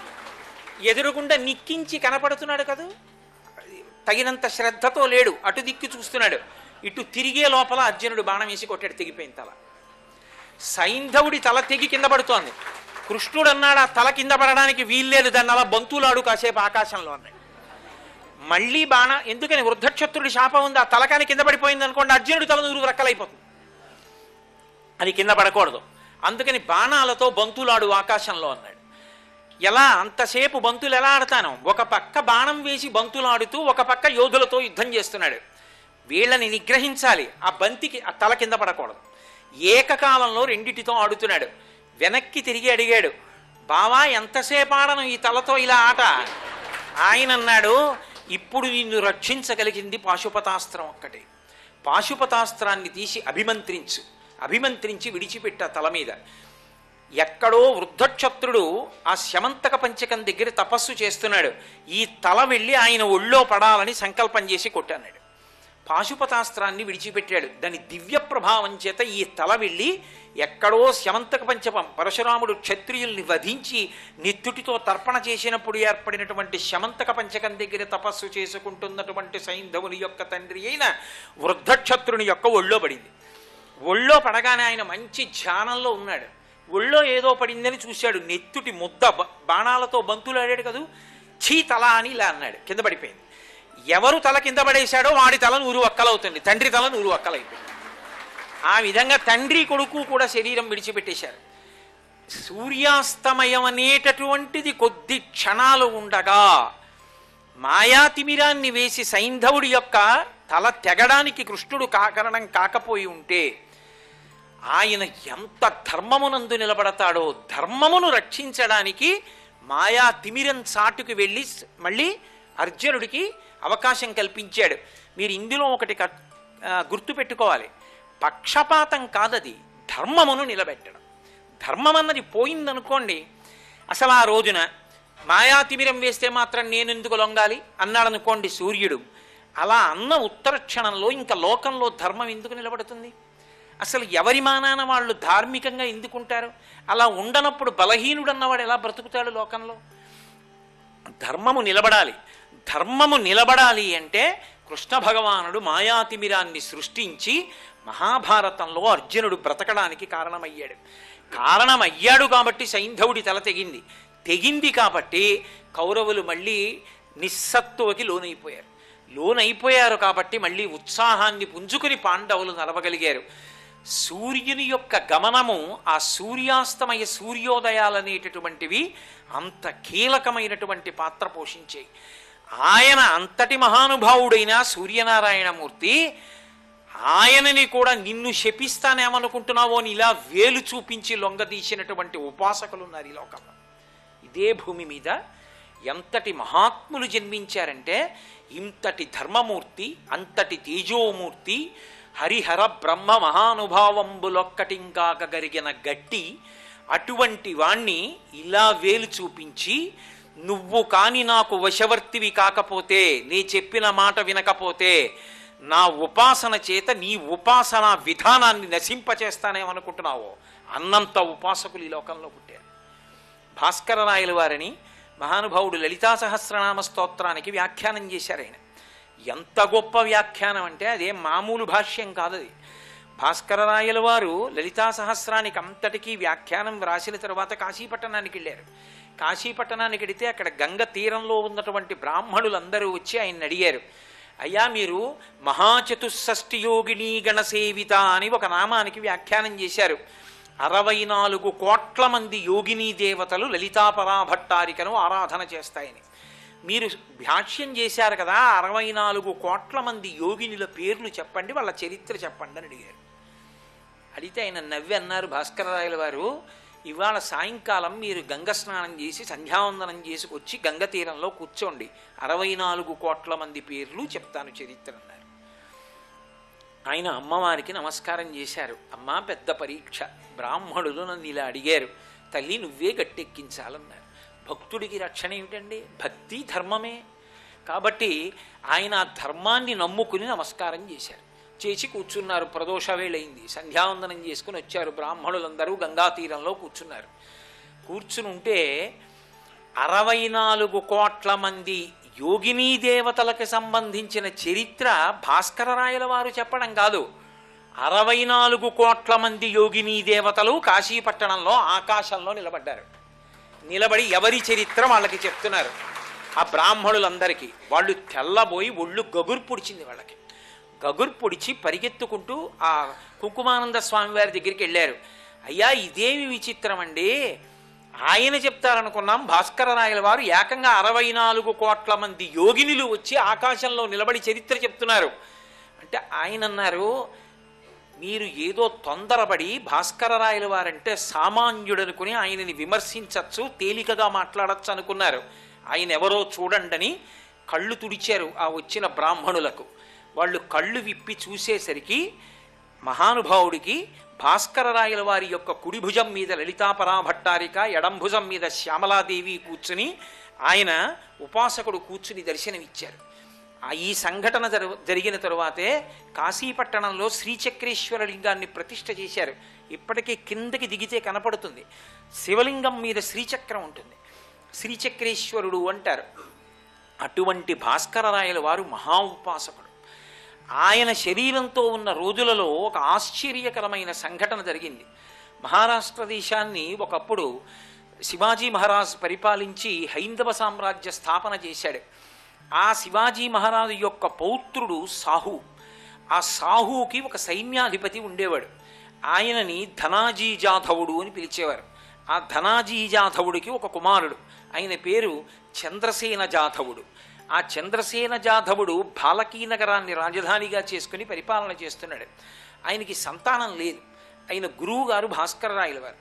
ఎదురుగుండా నిక్కించి కనపడుతున్నాడు కదూ, తగినంత శ్రద్ధతో లేడు, అటు దిక్కు చూస్తున్నాడు. ఇటు తిరిగే లోపల అర్జునుడు బాణం వేసి కొట్టాడు, తెగిపోయిన తల. సైంధవుడి తల తెగి కింద పడుతోంది. కృష్ణుడు అన్నాడు, ఆ తల కింద పడడానికి వీల్లేదు, దాన్ని అలా బంతులాడు కాసేపు ఆకాశంలో అన్నాడు. మళ్ళీ ఎందుకని వృద్ధక్షత్రుడి శాపం ఉంది, ఆ తలకాని కింద పడిపోయింది అనుకోండి, అర్జునుడి తల నూరు రక్కలైపోతుంది, అది కింద పడకూడదు. అందుకని బాణాలతో బంతులాడు ఆకాశంలో అన్నాడు. ఎలా అంతసేపు బంతులు ఎలా ఆడతాను? ఒక పక్క బాణం వేసి బంతులాడుతూ ఒక పక్క యోధులతో యుద్ధం చేస్తున్నాడు. వీళ్ళని నిగ్రహించాలి, ఆ బంతికి ఆ తల కింద పడకూడదు. ఏకకాలంలో రెండిటితో ఆడుతున్నాడు. వెనక్కి తిరిగి అడిగాడు, బావా ఎంతసేపు ఆడను ఈ తలతో ఇలా ఆట? ఆయన అన్నాడు, ఇప్పుడు నిన్ను రక్షించగలిగింది పాశుపతాస్త్రం ఒక్కటే. పాశుపతాస్త్రాన్ని తీసి అభిమంత్రించి విడిచిపెట్ట తల మీద. ఎక్కడో వృద్ధక్షత్రుడు ఆ శమంతక పంచకం దగ్గర తపస్సు చేస్తున్నాడు. ఈ తల వెళ్ళి ఆయన ఒళ్ళో పడాలని సంకల్పం చేసి కొట్టన్నాడు. పాశుపతాస్త్రాన్ని విడిచిపెట్టాడు. దాని దివ్య ప్రభావం చేత ఈ తల వెళ్ళి ఎక్కడో శమంతక పంచకం, పరశురాముడు క్షత్రియుల్ని వధించి నిత్తుటితో తర్పణ చేసినప్పుడు ఏర్పడినటువంటి శమంతక పంచకం దగ్గర తపస్సు చేసుకుంటున్నటువంటి సైంధవుని యొక్క తండ్రి అయిన వృద్ధక్షత్రుని యొక్క ఒళ్ళో పడింది. ఒళ్ళో పడగానే ఆయన మంచి ధ్యానంలో ఉన్నాడు. ఒళ్ళో ఏదో పడిందని చూశాడు. నెత్తుటి ముద్ద బాణాలతో బంతులు ఆడాడు కదూ, ఛీ తల అని ఇలా అన్నాడు, కింద పడిపోయింది. ఎవరు తల కింద పడేశాడో వాడి తల నూరు వక్కలవుతుంది, తండ్రి తల నూరు వక్కలైపోయింది. ఆ విధంగా తండ్రి కొడుకు కూడా శరీరం విడిచిపెట్టేశారు. సూర్యాస్తమయం అనేటటువంటిది కొద్ది క్షణాలు ఉండగా మాయాతిమిరాన్ని వేసి సైంధవుడి యొక్క తల తెగడానికి కృష్ణుడు కారణం కాకపోయి ఉంటే ఆయన ఎంత ధర్మమునందు నిలబడతాడో, ధర్మమును రక్షించడానికి మాయా తిమిరం చాటుకు వెళ్ళి మళ్ళీ అర్జునుడికి అవకాశం కల్పించాడు. మీరు ఇందులో ఒకటి గుర్తుపెట్టుకోవాలి, పక్షపాతం కాదది, ధర్మమును నిలబెట్టడం. ధర్మం అన్నది పోయిందనుకోండి, అసలు ఆ రోజున మాయాతిమిరం వేస్తే మాత్రం నేనెందుకు లొంగాలి అన్నాడనుకోండి సూర్యుడు, అలా అన్న ఉత్తర క్షణంలో ఇంకా లోకంలో ధర్మం ఎందుకు నిలబడుతుంది? అసలు ఎవరి మానాన వాళ్ళు ధార్మికంగా ఎందుకుంటారు? అలా ఉండనప్పుడు బలహీనుడు అన్నవాడు ఎలా బ్రతుకుతాడు లోకంలో? ధర్మము నిలబడాలి. ధర్మము నిలబడాలి అంటే కృష్ణ భగవానుడు మాయాతిమిరాన్ని సృష్టించి మహాభారతంలో అర్జునుడు బ్రతకడానికి కారణమయ్యాడు కాబట్టి సైంధవుడి తల తెగింది కాబట్టి కౌరవులు మళ్ళీ నిస్సత్తువకి లోనైపోయారు కాబట్టి మళ్ళీ ఉత్సాహాన్ని పుంజుకుని పాండవులు నడవగలిగారు. సూర్యుని యొక్క గమనము, ఆ సూర్యాస్తమయ సూర్యోదయాలనేటటువంటివి అంత కీలకమైనటువంటి పాత్ర పోషించాయి. ఆయన అంతటి మహానుభావుడైన సూర్యనారాయణమూర్తి ఆయనని కూడా నిన్ను శపిస్తానేమనుకుంటున్నావో అని ఇలా వేలు చూపించి లొంగదీసినటువంటి ఉపాసకులు ఉన్నారు ఈ లోకంలో. ఇదే భూమి మీద ఎంతటి మహాత్ములు జన్మించారంటే, ఇంతటి ధర్మమూర్తి, అంతటి తేజోమూర్తి, హరిహర బ్రహ్మ మహానుభావంబులొక్కటింకాక గరిగిన గట్టి అటువంటి వాణ్ణి ఇలా వేలు చూపించి, నువ్వు కాని నాకు వశవర్తివి కాకపోతే, నీ చెప్పిన మాట వినకపోతే నా ఉపాసన చేత నీ ఉపాసన విధానాన్ని నశింపచేస్తానేమనుకుంటున్నావో అన్నంత ఉపాసకులు ఈ లోకంలో పుట్టారు. భాస్కర రాయల వారిని మహానుభావుడు లలితా సహస్రనామ స్తోత్రానికి వ్యాఖ్యానం చేశారు. ఆయన ఎంత గొప్ప వ్యాఖ్యానం అంటే అదే మామూలు భాష్యం కాదది. భాస్కర రాయల వారు లలితా సహస్రానికి అంతటికీ వ్యాఖ్యానం రాసిన తర్వాత కాశీపట్టణానికి వెళ్ళారు. కాశీపట్టణానికి వెడితే అక్కడ గంగ తీరంలో ఉన్నటువంటి బ్రాహ్మణులందరూ వచ్చి ఆయన్ని అడిగారు, అయ్యా మీరు మహాచతుషష్ఠి యోగిని గణసేవిత అని ఒక నామానికి వ్యాఖ్యానం చేశారు. 64 కోట్ల మంది యోగినీ దేవతలు లలితాపరాభట్టారికను ఆరాధన చేస్తాయని మీరు భాష్యం చేశారు కదా, 64 కోట్ల మంది యోగినుల పేర్లు చెప్పండి, వాళ్ళ చరిత్ర చెప్పండి అని అడిగారు. అడిగితే ఆయన నవ్వి అన్నారు, భాస్కరరాయల వారు, ఇవాళ సాయంకాలం మీరు గంగ స్నానం చేసి సంధ్యావందనం చేసుకొచ్చి గంగ తీరంలో కూర్చోండి, 64 కోట్ల మంది పేర్లు చెప్తాను చరిత్ర అన్నారు. ఆయన అమ్మవారికి నమస్కారం చేశారు. అమ్మ, పెద్ద పరీక్ష, బ్రాహ్మణులు నన్ను ఇలా అడిగారు, తల్లి నువ్వే గట్టెక్కించాలన్నారు. భక్తుడికి రక్షణ ఏమిటండి? భక్తి ధర్మమే. కాబట్టి ఆయన ఆ ధర్మాన్ని నమ్ముకుని నమస్కారం చేశారు. చేసి కూర్చున్నారు. ప్రదోష వేళయింది, సంధ్యావందనం చేసుకుని వచ్చారు. బ్రాహ్మణులందరూ గంగా తీరంలో కూర్చున్నారు. కూర్చుని ఉంటే 64 కోట్ల మంది యోగినీ దేవతలకు సంబంధించిన చరిత్ర భాస్కర రాయల వారు చెప్పడం కాదు, 64 కోట్ల మంది యోగినీ దేవతలు కాశీపట్టణంలో ఆకాశంలో నిలబడ్డారు. నిలబడి ఎవరి చరిత్ర వాళ్ళకి చెప్తున్నారు. ఆ బ్రాహ్మణులందరికీ వాళ్ళు తెల్లబోయి ఒళ్ళు గగురు పొడిచింది. వాళ్ళకి గగురు పొడిచి పరిగెత్తుకుంటూ ఆ కుంకుమానంద స్వామి వారి దగ్గరికి వెళ్ళారు. అయ్యా, ఇదేమి విచిత్రం అండి, ఆయన చెప్తారనుకున్నాం, భాస్కర రాయల వారు ఏకంగా 64 కోట్ల మంది యోగినులు వచ్చి ఆకాశంలో నిలబడి చరిత్ర చెప్తున్నారు అంటే ఆయన అన్నారు, మీరు ఏదో తొందరపడి భాస్కర రాయల వారంటే సామాన్యుడనుకుని ఆయనని విమర్శించచ్చు, తేలికగా మాట్లాడచ్చు అనుకున్నారు. ఆయన ఎవరో చూడండని కళ్ళు తుడిచారు ఆ వచ్చిన బ్రాహ్మణులకు. వాళ్ళు కళ్ళు విప్పి చూసేసరికి మహానుభావుడికి భాస్కర రాయల వారి యొక్క కుడి భుజం మీద లలితాపరాభట్టారిక, ఎడం భుజం మీద శ్యామలాదేవి కూర్చుని ఆయన ఉపాసకుడు కూర్చుని దర్శనమిచ్చారు. ఈ సంఘటన జరిగిన తరువాతే కాశీపట్టణంలో శ్రీచక్రేశ్వర లింగాన్ని ప్రతిష్ఠ చేశారు. ఇప్పటికీ కిందకి దిగితే కనపడుతుంది. శివలింగం మీద శ్రీచక్రం ఉంటుంది, శ్రీచక్రేశ్వరుడు అంటారు. అటువంటి భాస్కర రాయల వారు మహా ఉపాసకుడు. ఆయన శరీరంతో ఉన్న రోజులలో ఒక ఆశ్చర్యకరమైన సంఘటన జరిగింది. మహారాష్ట్ర దేశాన్ని ఒకప్పుడు శివాజీ మహారాజ్ పరిపాలించి హైందవ సామ్రాజ్య స్థాపన చేశాడు. ఆ శివాజీ మహారాజు యొక్క పౌత్రుడు సాహు. ఆ సాహుకి ఒక సైన్యాధిపతి ఉండేవాడు. ఆయనని ధనాజీ జాధవుడు అని పిలిచేవారు. ఆ ధనాజీ జాధవుడికి ఒక కుమారుడు, ఆయన పేరు చంద్రసేన జాధవుడు. ఆ చంద్రసేన జాధవుడు బాలకీ నగరాన్ని రాజధానిగా చేసుకుని పరిపాలన చేస్తున్నాడు. ఆయనకి సంతానం లేదు. ఆయన గురువు గారు భాస్కర రాయల వారు.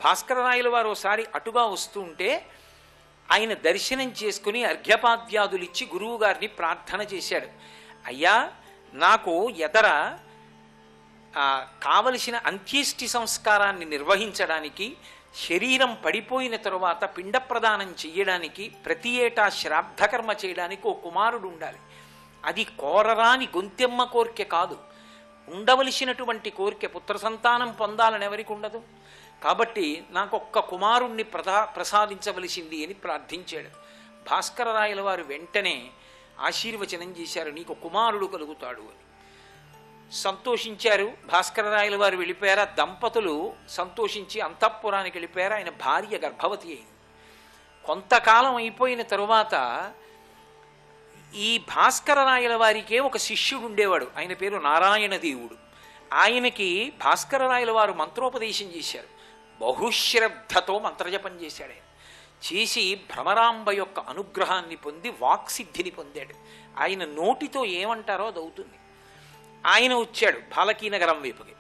భాస్కర రాయల వారు ఒకసారి అటుగా వస్తూ ఉంటే ఆయన దర్శనం చేసుకుని అర్ఘ్యపాద్యాదులిచ్చి గురువు గారిని ప్రార్థన చేశాడు. అయ్యా, నాకు ఎదర కావలసిన అంత్యేష్టి సంస్కారాన్ని నిర్వహించడానికి, శరీరం పడిపోయిన తరువాత పిండ ప్రదానం చెయ్యడానికి, ప్రతి ఏటా శ్రాద్ధకర్మ చేయడానికి ఓ కుమారుడు ఉండాలి. అది కోరరాని గొంతెమ్మ కోరిక కాదు, ఉండవలసినటువంటి కోరిక. పుత్ర సంతానం పొందాలని ఎవరికి ఉండదు. కాబట్టి నాకు ఒక్క కుమారుణ్ణి ప్రసాదించవలసింది అని ప్రార్థించాడు. భాస్కర రాయల వారు వెంటనే ఆశీర్వచనం చేశారు, నీకు కుమారుడు కలుగుతాడు అని. సంతోషించారు. భాస్కర రాయల వారు వెళ్ళిపోయారు. ఆ దంపతులు సంతోషించి అంతఃపురానికి వెళ్ళిపోయారు. ఆయన భార్య గర్భవతి అయింది. కొంతకాలం అయిపోయిన తరువాత ఈ భాస్కర రాయల వారికే ఒక శిష్యుడు ఉండేవాడు. ఆయన పేరు నారాయణ దేవుడు. ఆయనకి భాస్కరరాయల వారు మంత్రోపదేశం చేశారు. బహుశ్రద్ధతో మంత్రజపం చేశాడు. ఆయన చేసి భ్రమరాంబ యొక్క అనుగ్రహాన్ని పొంది వాక్సిద్ధిని పొందాడు. ఆయన నోటితో ఏమంటారో అది అవుతుంది. ఆయన వచ్చాడు బాలకీనగరం వైపుకి.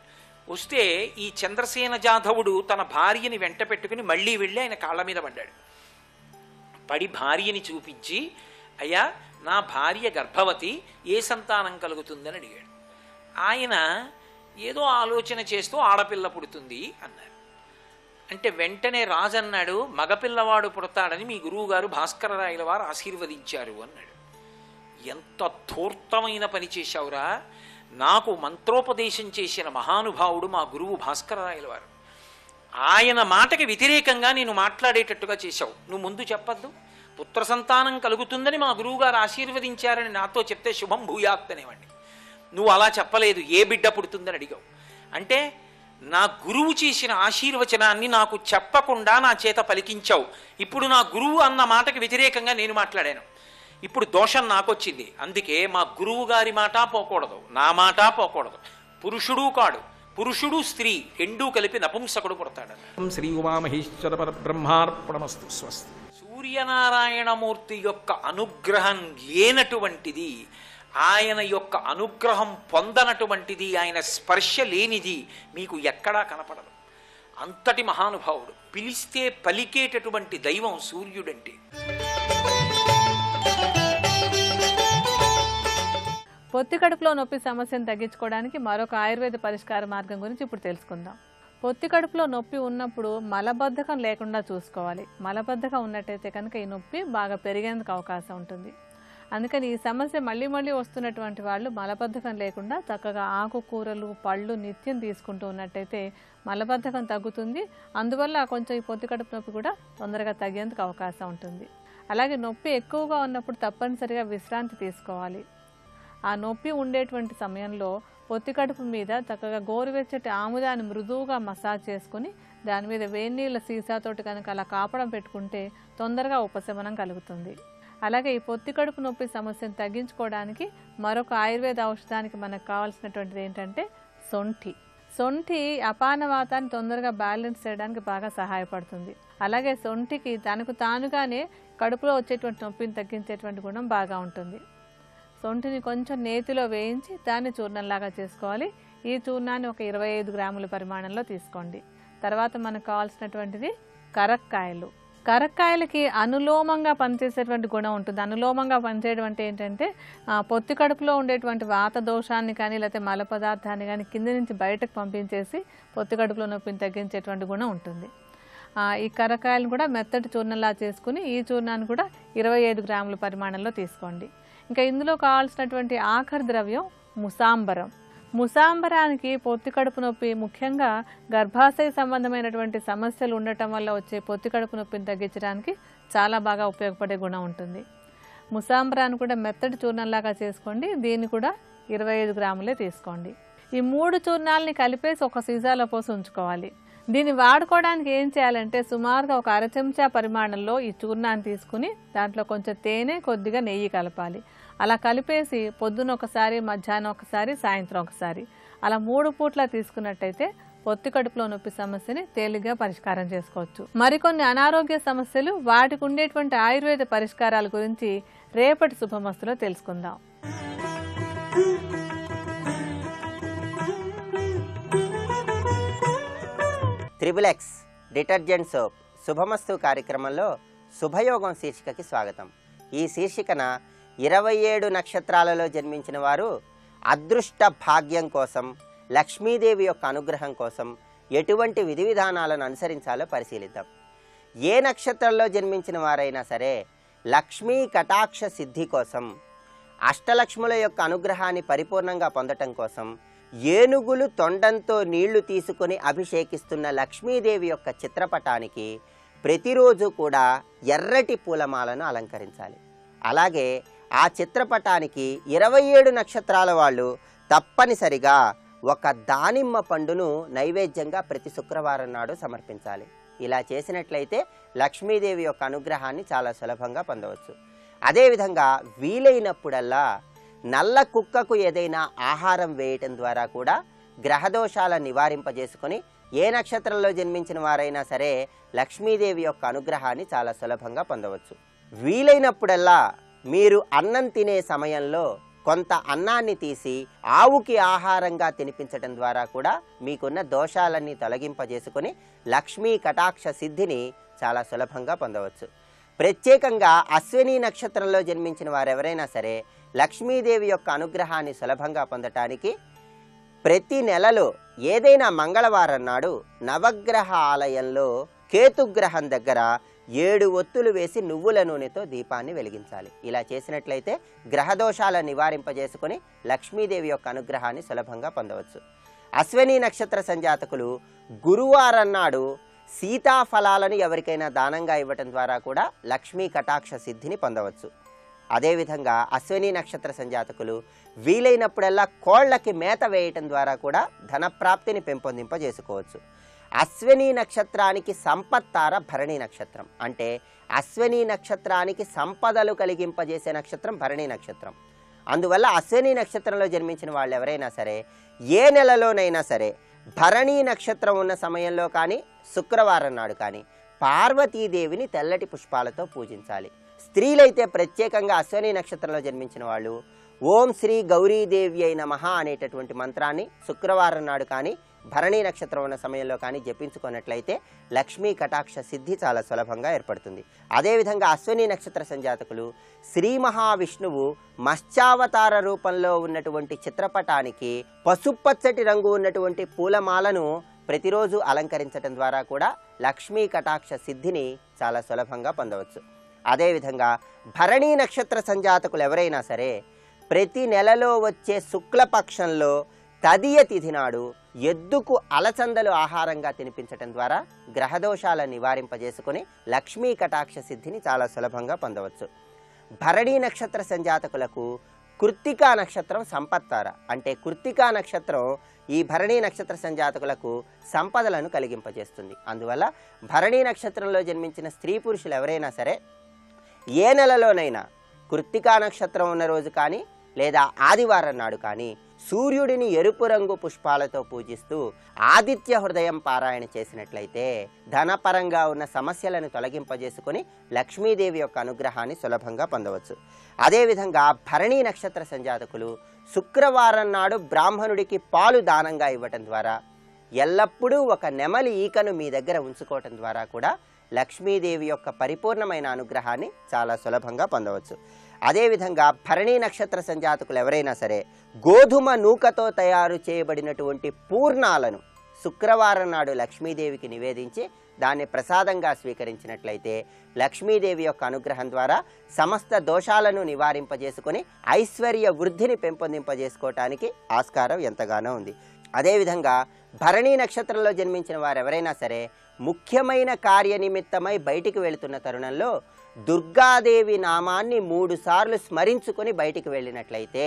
వస్తే ఈ చంద్రసేన జాధవుడు తన భార్యని వెంట పెట్టుకుని మళ్ళీ వెళ్ళి ఆయన కాళ్ళ మీద పడ్డాడు. పడి భార్యని చూపించి, అయ్యా నా భార్య గర్భవతి, ఏ సంతానం కలుగుతుందని అడిగాడు. ఆయన ఏదో ఆలోచన చేస్తూ ఆడపిల్ల పుడుతుంది అన్నారు. అంటే వెంటనే రాజు అన్నాడు, మగపిల్లవాడు పుడతాడని మీ గురువుగారు భాస్కరరాయల వారు ఆశీర్వదించారు అన్నాడు. ఎంత ధూర్తమైన పని చేశావురా! నాకు మంత్రోపదేశం చేసిన మహానుభావుడు మా గురువు భాస్కరరాయల వారు. ఆయన మాటకి వ్యతిరేకంగా నేను మాట్లాడేటట్టుగా చేశావు. నువ్వు ముందు చెప్పద్దు. పుత్ర సంతానం కలుగుతుందని మా గురువుగారు ఆశీర్వదించారని నాతో చెప్తే శుభం భూయాత్ అనేవాడిని. నువ్వు అలా చెప్పలేదు, ఏ బిడ్డ పుడుతుందని అడిగావు. అంటే నా గురువు చేసిన ఆశీర్వచనాన్ని నాకు చెప్పకుండా నా చేత పలికించావు. ఇప్పుడు నా గురువు అన్న మాటకి వ్యతిరేకంగా నేను మాట్లాడాను. ఇప్పుడు దోషం నాకొచ్చింది. అందుకే మా గురువు గారి మాట పోకూడదు, నా మాట పోకూడదు. పురుషుడు కాడు, పురుషుడు స్త్రీ రెండూ కలిపి నపుంసకుడు పుడతాడు. శ్రీ ఉమామహేశ్వర పరబ్రహ్మార్పణమస్తు. స్వస్తి. సూర్యనారాయణమూర్తి యొక్క అనుగ్రహం లేనటువంటిది, ఆయన యొక్క అనుగ్రహం పొందనటువంటిది, ఆయన స్పర్శ లేనిది మీకు ఎక్కడా కనపడదు. అంతటి మహానుభావుడు. పిలిస్తే పలికేటటువంటి దైవం సూర్యుడంటే. పొత్తి కడుపులో నొప్పి సమస్యను తగ్గించుకోవడానికి మరొక ఆయుర్వేద పరిష్కార మార్గం గురించి ఇప్పుడు తెలుసుకుందాం. పొత్తి కడుపులో నొప్పి ఉన్నప్పుడు మలబద్ధకం లేకుండా చూసుకోవాలి. మలబద్ధకం ఉన్నట్టయితే కనుక ఈ నొప్పి బాగా పెరిగేందుకు అవకాశం ఉంటుంది. అందుకని ఈ సమస్య మళ్ళీ మళ్ళీ వస్తున్నటువంటి వాళ్ళు మలబద్ధకం లేకుండా చక్కగా ఆకుకూరలు, పళ్ళు నిత్యం తీసుకుంటూ ఉన్నట్టయితే మలబద్ధకం తగ్గుతుంది. అందువల్ల కొంచెం ఈ పొత్తి కడుపు నొప్పి కూడా తొందరగా తగ్గేందుకు అవకాశం ఉంటుంది. అలాగే నొప్పి ఎక్కువగా ఉన్నప్పుడు తప్పనిసరిగా విశ్రాంతి తీసుకోవాలి. ఆ నొప్పి ఉండేటువంటి సమయంలో పొత్తి కడుపు మీద చక్కగా గోరువెచ్చటి ఆముదాన్ని మృదువుగా మసాజ్ చేసుకుని దాని మీద వేడినీళ్ళ సీసాతోటి కనుక అలా కాపడం పెట్టుకుంటే తొందరగా ఉపశమనం కలుగుతుంది. అలాగే ఈ పొత్తి కడుపు నొప్పి సమస్యను తగ్గించుకోవడానికి మరొక ఆయుర్వేద ఔషధానికి మనకు కావాల్సినటువంటిది ఏంటంటే సొంఠి. సొంఠి అపానవాతాన్ని తొందరగా బ్యాలెన్స్ చేయడానికి బాగా సహాయపడుతుంది. అలాగే సొంఠికి తనకు తానుగానే కడుపులో వచ్చేటువంటి నొప్పిని తగ్గించేటువంటి గుణం బాగా ఉంటుంది. సొంఠిని కొంచెం నేతిలో వేయించి దాన్ని చూర్ణంలాగా చేసుకోవాలి. ఈ చూర్ణాన్ని ఒక 25 గ్రాముల పరిమాణంలో తీసుకోండి. తర్వాత మనకు కావాల్సినటువంటిది కరక్కాయలు. కరక్కాయలకి అనులోమంగా పనిచేసేటువంటి గుణం ఉంటుంది. అనులోమంగా పనిచేయడం అంటే ఏంటంటే పొత్తి కడుపులో ఉండేటువంటి వాత దోషాన్ని కానీ లేకపోతే మల పదార్థాన్ని కానీ కింద నుంచి బయటకు పంపించేసి పొత్తి కడుపులో నొప్పిని తగ్గించేటువంటి గుణం ఉంటుంది. ఈ కరక్కాయలను కూడా మెత్తటి చూర్ణంలా చేసుకుని ఈ చూర్ణాన్ని కూడా 25 గ్రాముల పరిమాణంలో తీసుకోండి. ఇంకా ఇందులో కావాల్సినటువంటి ఆఖరి ద్రవ్యం ముసాంబరం. ముసాంబరానికి పొత్తి కడుపు నొప్పి, ముఖ్యంగా గర్భాశయ సంబంధమైనటువంటి సమస్యలు ఉండటం వల్ల వచ్చే పొత్తి కడుపు నొప్పిని తగ్గించడానికి చాలా బాగా ఉపయోగపడే గుణం ఉంటుంది. ముసాంబరాన్ని కూడా మెత్తటి చూర్ణంలాగా చేసుకోండి. దీన్ని కూడా 25 గ్రాములే తీసుకోండి. ఈ 3 చూర్ణాలని కలిపేసి ఒక సీసాలో పోసి ఉంచుకోవాలి. దీన్ని వాడుకోవడానికి ఏం చేయాలంటే సుమారుగా ఒక 1/2 చెంచా పరిమాణంలో ఈ చూర్ణాన్ని తీసుకుని దాంట్లో కొంచెం తేనె, కొద్దిగా నెయ్యి కలపాలి. అలా కలిపేసి పొద్దున ఒకసారి, మధ్యాహ్నం ఒకసారి, సాయంత్రం ఒకసారి అలా 3 పూట్ల తీసుకున్నట్టయితే పొత్తి కడుపులో నొప్పి సమస్యని తేలిగ్గా పరిష్కారం చేసుకోవచ్చు. మరికొన్ని అనారోగ్య సమస్యలు, వాటికి ఉండేటువంటి ఆయుర్వేద పరిష్కారాల గురించి రేపటి శుభమస్తులో తెలుసుకుందాం. త్రిబుల్ ఎక్స్ డిటర్జెంట్ సోప్ శుభమస్తు కార్యక్రమంలో శుభయోగం శీర్షికకి స్వాగతం. ఈ శీర్షికన 27 నక్షత్రాలలో జన్మించిన వారు అదృష్ట భాగ్యం కోసం, లక్ష్మీదేవి యొక్క అనుగ్రహం కోసం ఎటువంటి విధి విధానాలను అనుసరించాలో పరిశీలిద్దాం. ఏ నక్షత్రంలో జన్మించిన వారైనా సరే లక్ష్మీ కటాక్ష సిద్ధి కోసం, అష్టలక్ష్ముల యొక్క అనుగ్రహాన్ని పరిపూర్ణంగా పొందటం కోసం ఏనుగులు తొండంతో నీళ్లు తీసుకుని అభిషేకిస్తున్న లక్ష్మీదేవి యొక్క చిత్రపటానికి ప్రతిరోజు కూడా ఎర్రటి పూలమాలను అలంకరించాలి. అలాగే ఆ చిత్రపటానికి 27 నక్షత్రాల వాళ్ళు తప్పనిసరిగా ఒక దానిమ్మ పండును నైవేద్యంగా ప్రతి శుక్రవారం నాడు సమర్పించాలి. ఇలా చేసినట్లయితే లక్ష్మీదేవి యొక్క అనుగ్రహాన్ని చాలా సులభంగా పొందవచ్చు. అదేవిధంగా వీలైనప్పుడల్లా నల్ల కుక్కకు ఏదైనా ఆహారం వేయటం ద్వారా కూడా గ్రహదోషాల నివారింపజేసుకొని ఏ నక్షత్రంలో జన్మించిన వారైనా సరే లక్ష్మీదేవి యొక్క అనుగ్రహాన్ని చాలా సులభంగా పొందవచ్చు. వీలైనప్పుడల్లా మీరు అన్నం తినే సమయంలో కొంత అన్నాన్ని తీసి ఆవుకి ఆహారంగా తినిపించడం ద్వారా కూడా మీకున్న దోషాలన్నీ తొలగింపజేసుకొని లక్ష్మీ కటాక్ష సిద్ధిని చాలా సులభంగా పొందవచ్చు. ప్రత్యేకంగా అశ్విని నక్షత్రంలో జన్మించిన వారెవరైనా సరే లక్ష్మీదేవి యొక్క అనుగ్రహాన్ని సులభంగా పొందటానికి ప్రతి నెలలో ఏదైనా మంగళవారం నాడు నవగ్రహ ఆలయంలో కేతుగ్రహం దగ్గర 7 ఒత్తులు వేసి నువ్వుల నూనెతో దీపాన్ని వెలిగించాలి. ఇలా చేసినట్లయితే గ్రహదోషాల నివారింపజేసుకొని లక్ష్మీదేవి యొక్క అనుగ్రహాన్ని సులభంగా పొందవచ్చు. అశ్విని నక్షత్ర సంజాతకులు గురువారం నాడు సీతాఫలాలను ఎవరికైనా దానంగా ఇవ్వటం ద్వారా కూడా లక్ష్మీ కటాక్ష సిద్ధిని పొందవచ్చు. అదేవిధంగా అశ్విని నక్షత్ర సంజాతకులు వీలైనప్పుడల్లా కోళ్లకి మేత వేయటం ద్వారా కూడా ధనప్రాప్తిని పెంపొందింపజేసుకోవచ్చు. అశ్విని నక్షత్రానికి సంపత్తార భరణి నక్షత్రం. అంటే అశ్విని నక్షత్రానికి సంపదలు కలిగింపజేసే నక్షత్రం భరణి నక్షత్రం. అందువల్ల అశ్విని నక్షత్రంలో జన్మించిన వాళ్ళు ఎవరైనా సరే ఏ నెలలోనైనా సరే భరణి నక్షత్రం ఉన్న సమయంలో కానీ శుక్రవారం నాడు కానీ పార్వతీదేవిని తెల్లటి పుష్పాలతో పూజించాలి. స్త్రీలైతే ప్రత్యేకంగా అశ్విని నక్షత్రంలో జన్మించిన వాళ్ళు ఓం శ్రీ గౌరీదేవి అయిన మహా అనేటటువంటి మంత్రాన్ని శుక్రవారం నాడు కానీ భరణి నక్షత్రం ఉన్న సమయంలో కానీ జపించుకున్నట్లయితే లక్ష్మీ కటాక్ష సిద్ధి చాలా సులభంగా ఏర్పడుతుంది. అదేవిధంగా అశ్విని నక్షత్ర సంజాతకులు శ్రీ మహావిష్ణువు మత్స్యావతార రూపంలో ఉన్నటువంటి చిత్రపటానికి పసుపచ్చటి రంగు ఉన్నటువంటి పూలమాలను ప్రతిరోజు అలంకరించడం ద్వారా కూడా లక్ష్మీ కటాక్ష సిద్ధిని చాలా సులభంగా పొందవచ్చు. అదేవిధంగా భరణి నక్షత్ర సంజాతకులు ఎవరైనా సరే ప్రతి నెలలో వచ్చే శుక్లపక్షంలో తదియ తిథి నాడు ఎద్దుకు అలచందలు ఆహారంగా తినిపించటం ద్వారా గ్రహదోషాల నివారింపజేసుకొని లక్ష్మీ కటాక్ష సిద్ధిని చాలా సులభంగా పొందవచ్చు. భరణి నక్షత్ర సంజాతకులకు కృత్తికా నక్షత్రం సంపత్తార. అంటే కృత్తికా నక్షత్రం ఈ భరణి నక్షత్ర సంజాతకులకు సంపదలను కలిగింపజేస్తుంది. అందువల్ల భరణి నక్షత్రంలో జన్మించిన స్త్రీ పురుషులు ఎవరైనా సరే ఏ నెలలోనైనా కృత్తికా నక్షత్రం ఉన్న రోజు కానీ లేదా ఆదివారం నాడు కానీ సూర్యుడిని ఎరుపు రంగు పుష్పాలతో పూజిస్తూ ఆదిత్య హృదయం పారాయణ చేసినట్లయితే ధనపరంగా ఉన్న సమస్యలను తొలగింపజేసుకొని లక్ష్మీదేవి యొక్క అనుగ్రహాన్ని సులభంగా పొందవచ్చు. అదేవిధంగా భరణి నక్షత్ర సంజాతకులు శుక్రవారం నాడు బ్రాహ్మణుడికి పాలు దానంగా ఇవ్వటం ద్వారా ఎల్లప్పుడూ ఒక నెమలి ఈకను మీ దగ్గర ఉంచుకోవటం ద్వారా కూడా లక్ష్మీదేవి యొక్క పరిపూర్ణమైన అనుగ్రహాన్ని చాలా సులభంగా పొందవచ్చు. అదేవిధంగా భరణి నక్షత్ర సంజాతకులు ఎవరైనా సరే గోధుమ నూకతో తయారు చేయబడినటువంటి పూర్ణాలను శుక్రవారం నాడు లక్ష్మీదేవికి నివేదించి దాన్ని ప్రసాదంగా స్వీకరించినట్లయితే లక్ష్మీదేవి యొక్క అనుగ్రహం ద్వారా సమస్త దోషాలను నివారింపజేసుకొని ఐశ్వర్య వృద్ధిని పెంపొందింపజేసుకోవటానికి ఆస్కారం ఎంతగానో ఉంది. అదేవిధంగా భరణి నక్షత్రంలో జన్మించిన వారు ఎవరైనా సరే ముఖ్యమైన కార్యనిమిత్తమై బయటికి వెళుతున్న తరుణంలో దుర్గాదేవి నామాన్ని 3 సార్లు స్మరించుకొని బయటికి వెళ్ళినట్లయితే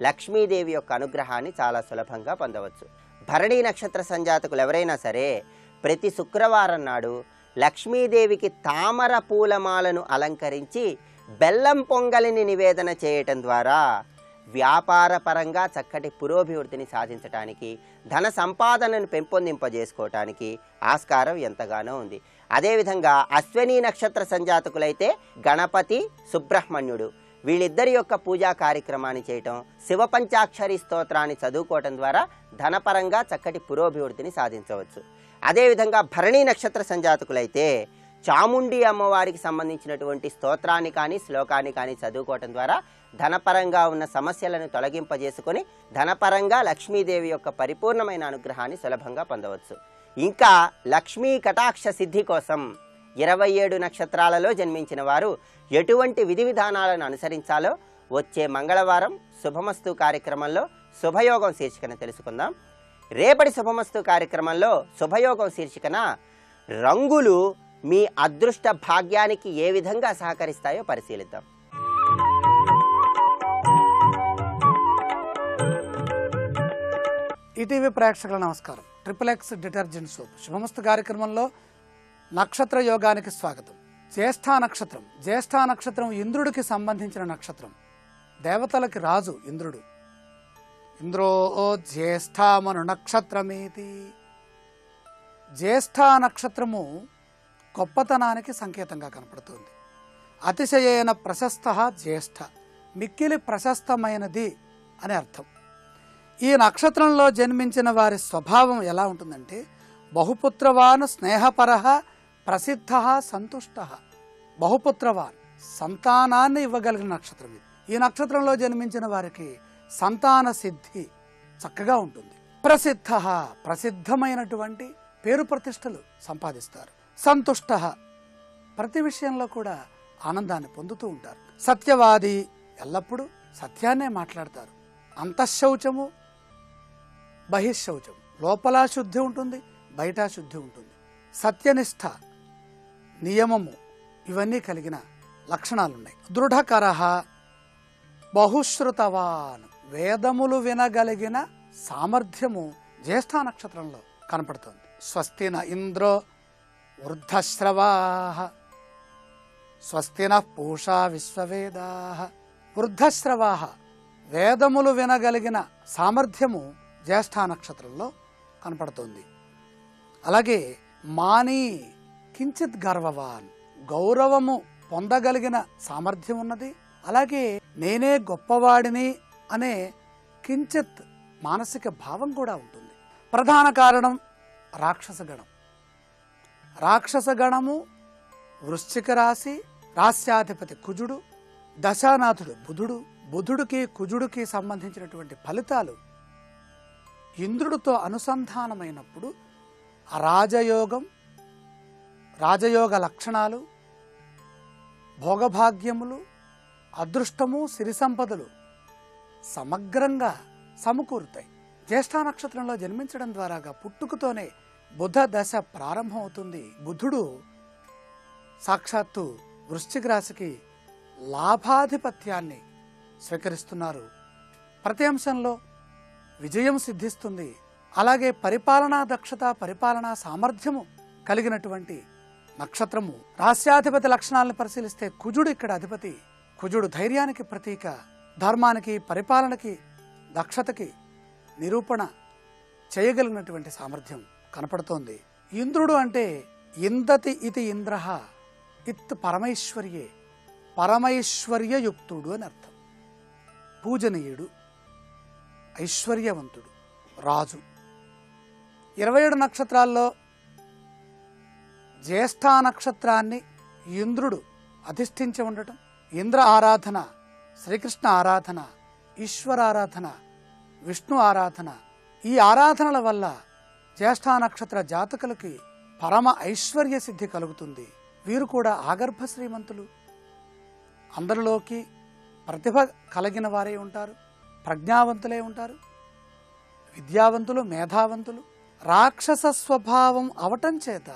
లక్ష్మీదేవి యొక్క అనుగ్రహాన్ని చాలా సులభంగా పొందవచ్చు. భరణి నక్షత్ర సంజాతకులు ఎవరైనా సరే ప్రతి శుక్రవారం నాడు లక్ష్మీదేవికి తామర పూలమాలను అలంకరించి బెల్లం పొంగలిని నివేదన చేయటం ద్వారా వ్యాపార పరంగా చక్కటి పురోభివృద్ధిని సాధించడానికి ధన సంపాదనను పెంపొందింపజేసుకోవటానికి ఆస్కారం ఎంతగానో ఉంది. అదేవిధంగా అశ్విని నక్షత్ర సంజాతకులైతే గణపతి సుబ్రహ్మణ్యుడు వీళ్ళిద్దరి యొక్క పూజా కార్యక్రమాన్ని చేయటం శివ పంచాక్షరి స్తోత్రాన్ని చదువుకోవటం ద్వారా ధనపరంగా చక్కటి పురోభివృద్ధిని సాధించవచ్చు. అదేవిధంగా భరణి నక్షత్ర సంజాతకులైతే చాముండి అమ్మవారికి సంబంధించినటువంటి స్తోత్రాన్ని కానీ శ్లోకాన్ని కానీ చదువుకోవటం ద్వారా ధనపరంగా ఉన్న సమస్యలను తొలగింపజేసుకొని ధనపరంగా లక్ష్మీదేవి యొక్క పరిపూర్ణమైన అనుగ్రహాన్ని సులభంగా పొందవచ్చు. ఇంకా లక్ష్మీ కటాక్ష సిద్ధి కోసం 27 నక్షత్రాలలో జన్మించిన వారు ఎటువంటి విధి విధానాలను అనుసరించాలో వచ్చే మంగళవారం శుభమస్తు కార్యక్రమంలో శుభయోగం శీర్షికన తెలుసుకుందాం. రేపటి శుభమస్తు కార్యక్రమంలో శుభయోగం శీర్షికన రంగులు మీ అదృష్ట భాగ్యానికి ఏ విధంగా సహకరిస్తాయో పరిశీలిద్దాం. ఈటీవీ ప్రేక్షకుల నమస్కారం. ట్రిపుల్ X డిటర్జెంట్ సోప్ శుభమస్తు కార్యక్రమంలో నక్షత్ర యోగానికి స్వాగతం. జ్యేష్ఠా నక్షత్రం ఇంద్రుడికి సంబంధించిన నక్షత్రం. దేవతలకి రాజు ఇంద్రుడు. ఇంద్రో జ్యేష్ఠామను నక్షత్రమేతి. జ్యేష్ఠ నక్షత్రము గొప్పతనానికి సంకేతంగా కనపడుతుంది. అతిశయేన ప్రశస్త జ్యేష్ఠ, మిక్కిలి ప్రశస్తమైనది అని అర్థం. ఈ నక్షత్రంలో జన్మించిన వారి స్వభావం ఎలా ఉంటుందంటే బహుపుత్రవాన్, స్నేహపర, ప్రసిద్ధ, సంతుష్ట. బహుపుత్రవాన్, సంతానాన్ని ఇవ్వగలిగిన నక్షత్రం ఇది. ఈ నక్షత్రంలో జన్మించిన వారికి సంతాన సిద్ధి చక్కగా ఉంటుంది. ప్రసిద్ధ, ప్రసిద్ధమైనటువంటి పేరు ప్రతిష్టలు సంపాదిస్తారు. సంతుష్ట, ప్రతి విషయంలో కూడా ఆనందాన్ని పొందుతూ ఉంటారు. సత్యవాది, ఎల్లప్పుడూ సత్యాన్నే మాట్లాడతారు. అంతఃశౌచము బహిశౌచం, లోపల శుద్ధి ఉంటుంది, బయట శుద్ధి ఉంటుంది. సత్యనిష్ట, నియమము, ఇవన్నీ కలిగిన లక్షణాలున్నాయి. దృఢకరః, బహుశ్రుతవాన్, వేదములు వినగలిగిన సామర్థ్యము జ్యేష్ఠ నక్షత్రంలో కనపడుతుంది. స్వస్తిన ఇంద్రో వృద్ధశ్రవాః, స్వస్తిన పూషా విశ్వవేదాః. వృద్ధశ్రవాః, వేదములు వినగలిగిన సామర్థ్యము జ్యేష్ఠ నక్షత్రంలో కనపడుతుంది. అలాగే మాని, కించిత్ గర్వవాన్, గౌరవము పొందగలిగిన సామర్థ్యం ఉన్నది. అలాగే నేనే గొప్పవాడిని అనే కించిత్ మానసిక భావం కూడా ఉంటుంది. ప్రధాన కారణం రాక్షసగణం. రాక్షసగణము వృశ్చిక రాశి, రాశ్యాధిపతి కుజుడు, దశానాథుడు బుధుడు. బుధుడికి కుజుడికి సంబంధించినటువంటి ఫలితాలు ఇంద్రుడితో అనుసంధానమైనప్పుడు రాజయోగం, రాజయోగ లక్షణాలు, భోగభాగ్యములు, అదృష్టము, సిరి సంపదలు సమగ్రంగా సమకూరుతాయి. జ్యేష్ఠ నక్షత్రంలో జన్మించడం ద్వారాగా పుట్టుకతోనే బుధ దశ ప్రారంభం అవుతుంది. బుధుడు సాక్షాత్తు వృశ్చిక రాశికి లాభాధిపత్యాన్ని స్వీకరిస్తున్నారు. ప్రతి అంశంలో విజయం సిద్ధిస్తుంది. అలాగే పరిపాలనా దక్షత, పరిపాలనా సామర్థ్యము కలిగినటువంటి నక్షత్రము. రాస్యాధిపతి లక్షణాలను పరిశీలిస్తే కుజుడు ఇక్కడ అధిపతి. కుజుడు ధైర్యానికి ప్రతీక, ధర్మానికి, పరిపాలనకి, దక్షతకి నిరూపణ చేయగలిగినటువంటి సామర్థ్యం కనపడుతోంది. ఇంద్రుడు అంటే ఇందతి ఇది ఇంద్రః, ఇత్ పరమైశ్వర్యే, పరమైశ్వర్యయుక్తుడు అని అర్థం. పూజనీయుడు, ఐశ్వర్యవంతుడు, రాజు. 27 నక్షత్రాల్లో జ్యేష్ఠ నక్షత్రాన్ని ఇంద్రుడు అధిష్ఠించి ఉండటం, ఇంద్ర ఆరాధన, శ్రీకృష్ణ ఆరాధన, ఈశ్వరారాధన, విష్ణు ఆరాధన, ఈ ఆరాధనల వల్ల జ్యేష్ఠ నక్షత్ర జాతకులకి పరమ ఐశ్వర్య సిద్ధి కలుగుతుంది. వీరు కూడా ఆగర్భ శ్రీమంతులు. అందరిలోకి ప్రతిభ కలిగిన వారే ఉంటారు, ప్రజ్ఞావంతులే ఉంటారు, విద్యావంతులు, మేధావంతులు. రాక్షస స్వభావం అవటం చేత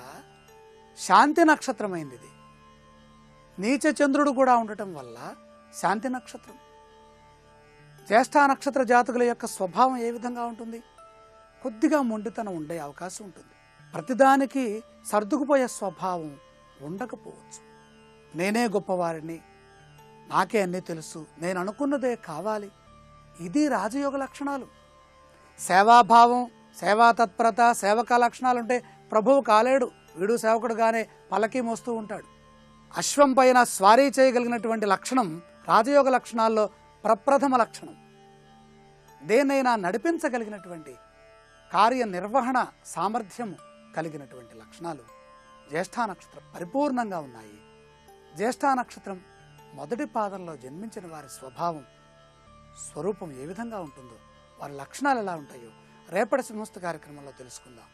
శాంతి నక్షత్రమైంది ఇది. నీచ చంద్రుడు కూడా ఉండటం వల్ల శాంతి నక్షత్రం. జ్యేష్ఠ నక్షత్ర జాతకుల యొక్క స్వభావం ఏ విధంగా ఉంటుంది? కొద్దిగా మొండితనం ఉండే అవకాశం ఉంటుంది. ప్రతిదానికి సర్దుకుపోయే స్వభావం ఉండకపోవచ్చు. నేనే గొప్పవారిని, నాకే అన్నీ తెలుసు, నేను అనుకున్నదే కావాలి, ఇది రాజయోగ లక్షణాలు. సేవాభావం, సేవా తత్పరత, సేవక లక్షణాలుంటే ప్రభువు కాలేడు, వీడు సేవకుడుగానే పల్లకి మోస్తూ ఉంటాడు. అశ్వం పైన స్వారీ చేయగలిగినటువంటి లక్షణం రాజయోగ లక్షణాల్లో ప్రప్రథమ లక్షణం. దేన్నైనా నడిపించగలిగినటువంటి కార్యనిర్వహణ సామర్థ్యం కలిగినటువంటి లక్షణాలు జ్యేష్ఠ నక్షత్రం పరిపూర్ణంగా ఉన్నాయి. జ్యేష్ఠ నక్షత్రం మొదటి పాదంలో జన్మించిన వారి స్వభావం, స్వరూపం ఏ విధంగా ఉంటుందో, వారి లక్షణాలు ఎలా ఉంటాయో రేపటి సమస్త కార్యక్రమంలో తెలుసుకుందాం.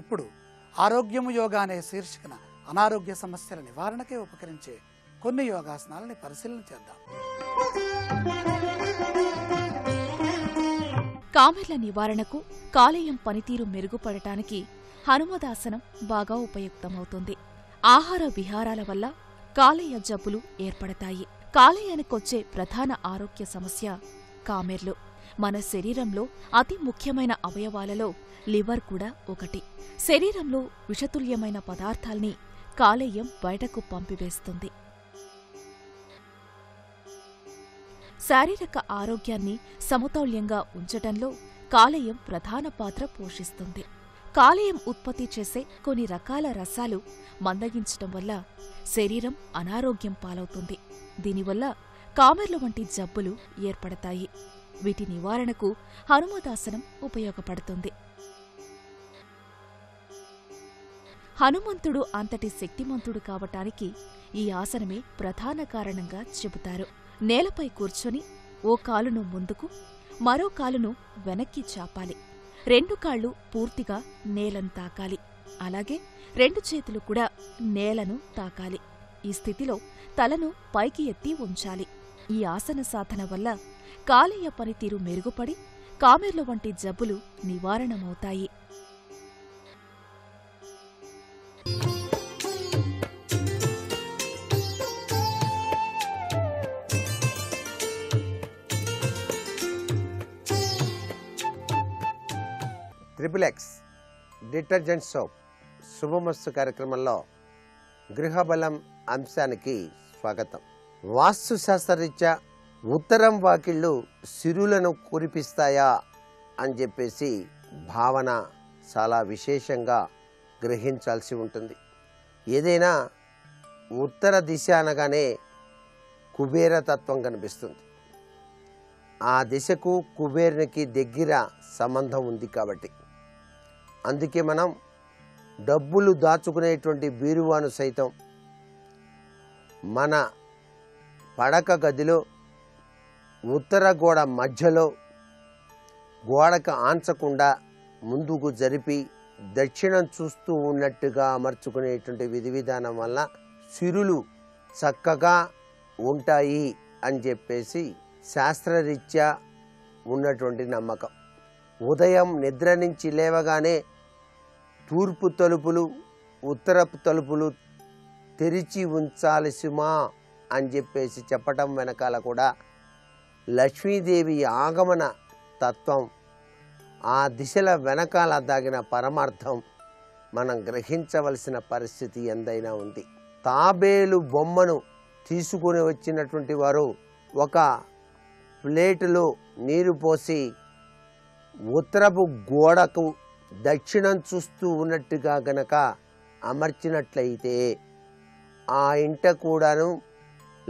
ఇప్పుడు ఆరోగ్యము యోగా అనే శీర్షికన అనారోగ్య సమస్యల నివారణకే ఉపకరించే కొన్ని యోగాసనాలని పరిశీలన చేద్దాం. కామెర్ల నివారణకు, కాలేయం పనితీరు మెరుగుపడటానికి హనుమదాసనం బాగా ఉపయుక్తమవుతుంది. ఆహార విహారాల వల్ల కాలేయ జబ్బులు ఏర్పడతాయి. కాలేయానికొచ్చే ప్రధాన ఆరోగ్య సమస్య కామెర్లు. మన శరీరంలో అతి ముఖ్యమైన అవయవాలలో లివర్ కూడా ఒకటి. శరీరంలో విషతుల్యమైన పదార్థాల్ని కాలేయం బయటకు పంపివేస్తుంది. శారీరక ఆరోగ్యాన్ని సమతౌల్యంగా ఉంచటంలో కాలేయం ప్రధాన పాత్ర పోషిస్తుంది. కాలేయం ఉత్పత్తి చేసే కొన్ని రకాల రసాలు మందగించటం వల్ల శరీరం అనారోగ్యం పాలవుతుంది. దీనివల్ల కామెర్లు వంటి జబ్బులు ఏర్పడతాయి. వీటి నివారణకు హనుమదాసనం ఉపయోగపడుతుంది. హనుమంతుడు అంతటి శక్తిమంతుడు కావటానికి ఈ ఆసనమే ప్రధాన కారణంగా చెబుతారు. నేలపై కూర్చొని ఓ కాలును ముందుకు, మరో కాలును వెనక్కి చాపాలి. 2 కాళ్ళు పూర్తిగా నేలను తాకాలి. అలాగే 2 చేతులు కూడా నేలను తాకాలి. ఈ స్థితిలో తలను పైకి ఎత్తి ఉంచాలి. ఈ ఆసన సాధన వల్ల కాలేయ పనితీరు మెరుగుపడి కామెర్లు వంటి జబ్బులు నివారణమవుతాయి. ట్రిపులెక్స్ డిటర్జెంట్ సోప్ శుభమస్తు కార్యక్రమంలో గృహబలం అంశానికి స్వాగతం. వాస్తు శాస్త్రరీత్యా ఉత్తరం వాకిళ్ళు సిరులను కురిపిస్తాయా అని చెప్పేసి భావన చాలా విశేషంగా గ్రహించాల్సి ఉంటుంది. ఏదైనా ఉత్తర దిశ అనగానే కుబేరతత్వం కనిపిస్తుంది. ఆ దిశకు కుబేరునికి దగ్గర సంబంధం ఉంది కాబట్టి అందుకే మనం డబ్బులు దాచుకునేటువంటి బీరువాను సైతం మన పడక గదిలో ఉత్తర గోడ మధ్యలో గోడకు ఆంచకుండా ముందుకు జరిపి దక్షిణం చూస్తూ ఉన్నట్టుగా అమర్చుకునేటువంటి విధి విధానం వల్ల సిరులు చక్కగా ఉంటాయి అని చెప్పేసి శాస్త్రరీత్యా ఉన్నటువంటి నమ్మకం. ఉదయం నిద్ర నుంచి లేవగానే తూర్పు తలుపులు ఉత్తరపు తలుపులు తెరిచి ఉంచాలి సుమా అని చెప్పేసి చెప్పటం వెనకాల కూడా లక్ష్మీదేవి ఆగమన తత్వం, ఆ దిశల వెనకాల దాగిన పరమార్థం మనం గ్రహించవలసిన పరిస్థితి ఎంతైనా ఉంది. తాబేలు బొమ్మను తీసుకుని వచ్చినటువంటి వారు ఒక ప్లేటులో నీరు పోసి ఉత్తరపు గోడకు దక్షిణం చూస్తూ ఉన్నట్టుగా గనక అమర్చినట్లయితే ఆ ఇంట కూడాను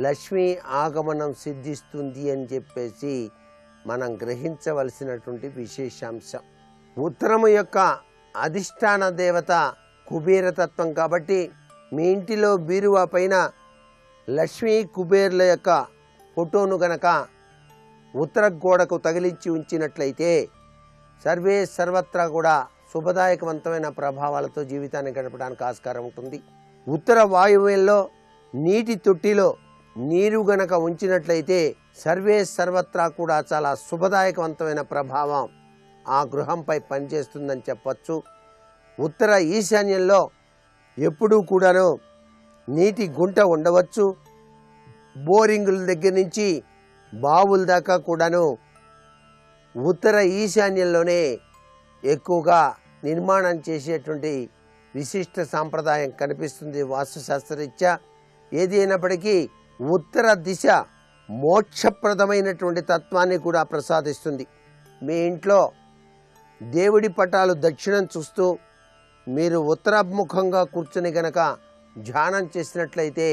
లక్ష్మీ ఆగమనం సిద్ధిస్తుంది అని చెప్పేసి మనం గ్రహించవలసినటువంటి విశేషాంశం. ఉత్తరము యొక్క అధిష్టాన దేవత కుబేరతత్వం కాబట్టి మీ ఇంటిలో బీరువా పైన లక్ష్మీ కుబేర్ల యొక్క ఫోటోను గనక ఉత్తర గోడకు తగిలించి ఉంచినట్లయితే సర్వత్రా కూడా శుభదాయకవంతమైన ప్రభావాలతో జీవితాన్ని గడపడానికి ఆస్కారం ఉంటుంది. ఉత్తర వాయువ్యంలో నీటి తొట్టిలో నీరు గనక ఉంచినట్లయితే సర్వత్రా కూడా చాలా శుభదాయకవంతమైన ప్రభావం ఆ గృహంపై పనిచేస్తుందని చెప్పచ్చు. ఉత్తర ఈశాన్యంలో ఎప్పుడూ కూడాను నీటి గుంట ఉండవచ్చు. బోరింగుల దగ్గర నుంచి బావుల దాకా కూడాను ఉత్తర ఈశాన్యంలోనే ఎక్కువగా నిర్మాణం చేసేటువంటి విశిష్ట సాంప్రదాయం కనిపిస్తుంది వాస్తుశాస్త్రరీత్యా. ఏది అయినప్పటికీ ఉత్తర దిశ మోక్షప్రదమైనటువంటి తత్వాన్ని కూడా ప్రసాదిస్తుంది. మీ ఇంట్లో దేవుడి పటాలు దక్షిణం చూస్తూ మీరు ఉత్తరాభిముఖంగా కూర్చుని గనక ధ్యానం చేసినట్లయితే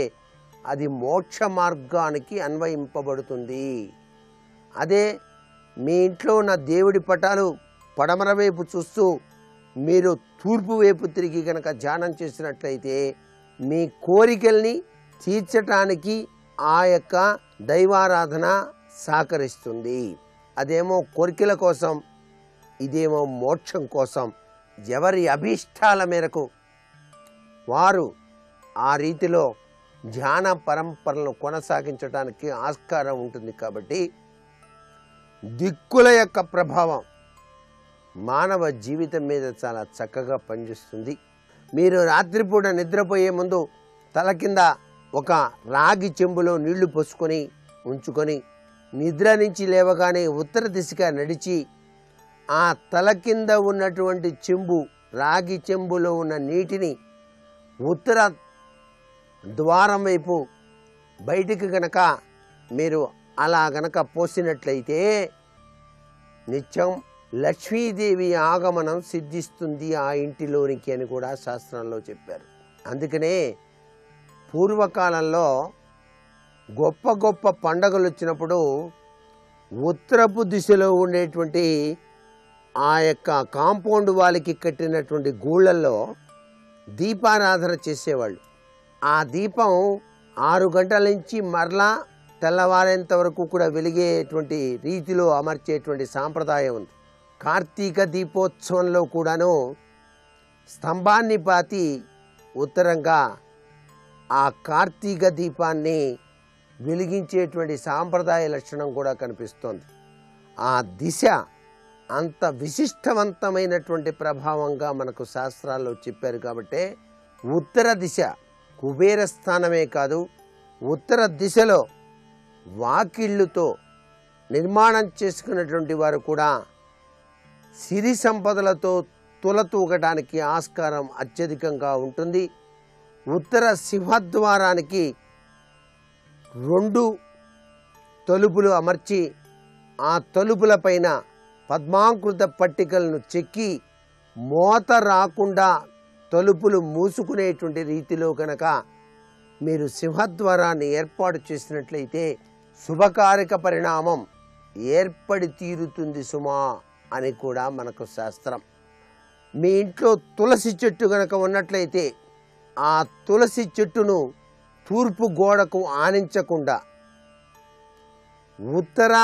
అది మోక్ష మార్గానికి అన్వయింపబడుతుంది. అదే మీ ఇంట్లో ఉన్న దేవుడి పటాలు పడమర వైపు చూస్తూ మీరు తూర్పు వైపు తిరిగి గనక ధ్యానం చేసినట్లయితే మీ కోరికల్ని తీర్చటానికి ఆ యొక్క దైవారాధన సహకరిస్తుంది. అదేమో కోరికల కోసం, ఇదేమో మోక్షం కోసం. ఎవరి అభీష్టాల మేరకు వారు ఆ రీతిలో ధ్యాన పరంపరలను కొనసాగించడానికి ఆస్కారం ఉంటుంది. కాబట్టి దిక్కుల యొక్క ప్రభావం మానవ జీవితం మీద చాలా చక్కగా పనిచేస్తుంది. మీరు రాత్రిపూట నిద్రపోయే ముందు తల కింద ఒక రాగి చెంబులో నీళ్లు పోసుకొని ఉంచుకొని నిద్ర నుంచి లేవగానే ఉత్తర దిశగా నడిచి ఆ తల కింద ఉన్నటువంటి చెంబు, రాగి చెంబులో ఉన్న నీటిని ఉత్తర ద్వారం వైపు బయటికి గనక మీరు అలా గనక పోసినట్లయితే నిత్యం లక్ష్మీదేవి ఆగమనం సిద్ధిస్తుంది ఆ ఇంటిలోనికి అని కూడా శాస్త్రంలో చెప్పారు. అందుకనే పూర్వకాలంలో గొప్ప గొప్ప పండగలు వచ్చినప్పుడు ఉత్తరపు దిశలో ఉండేటువంటి ఆ యొక్క కాంపౌండ్ వాళ్ళకి కట్టినటువంటి గూళ్ళల్లో దీపారాధన చేసేవాళ్ళు. ఆ దీపం 6 గంటల నుంచి మరలా తెల్లవారేంత వరకు కూడా వెలిగేటువంటి రీతిలో అమర్చేటువంటి సాంప్రదాయం ఉంది. కార్తీక దీపోత్సవంలో కూడాను స్తంభాన్ని పాతి ఉత్తరంగా ఆ కార్తీక దీపాన్ని వెలిగించేటువంటి సాంప్రదాయ లక్షణం కూడా కనిపిస్తోంది. ఆ దిశ అంత విశిష్టవంతమైనటువంటి ప్రభావంగా మనకు శాస్త్రాల్లో చెప్పారు. కాబట్టి ఉత్తర దిశ కుబేర స్థానమే కాదు, ఉత్తర దిశలో వాకిళ్ళుతో నిర్మాణం చేసుకున్నటువంటి వారు కూడా సిరి సంపదలతో తులతూగడానికి ఆస్కారం అత్యధికంగా ఉంటుంది. ఉత్తర సింహద్వారానికి 2 తలుపులు అమర్చి ఆ తలుపుల పైన పద్మాంకృత పట్టికలను చెక్కి మోత రాకుండా తలుపులు మూసుకునేటువంటి రీతిలో కనుక మీరు సింహద్వారాన్ని ఏర్పాటు చేసినట్లయితే శుభకారక పరిణామం ఏర్పడి తీరుతుంది సుమా అని కూడా మనకు శాస్త్రం. మీ ఇంట్లో తులసి చెట్టు కనుక ఉన్నట్లయితే ఆ తులసి చెట్టును తూర్పు గోడకు ఆనించకుండా ఉత్తర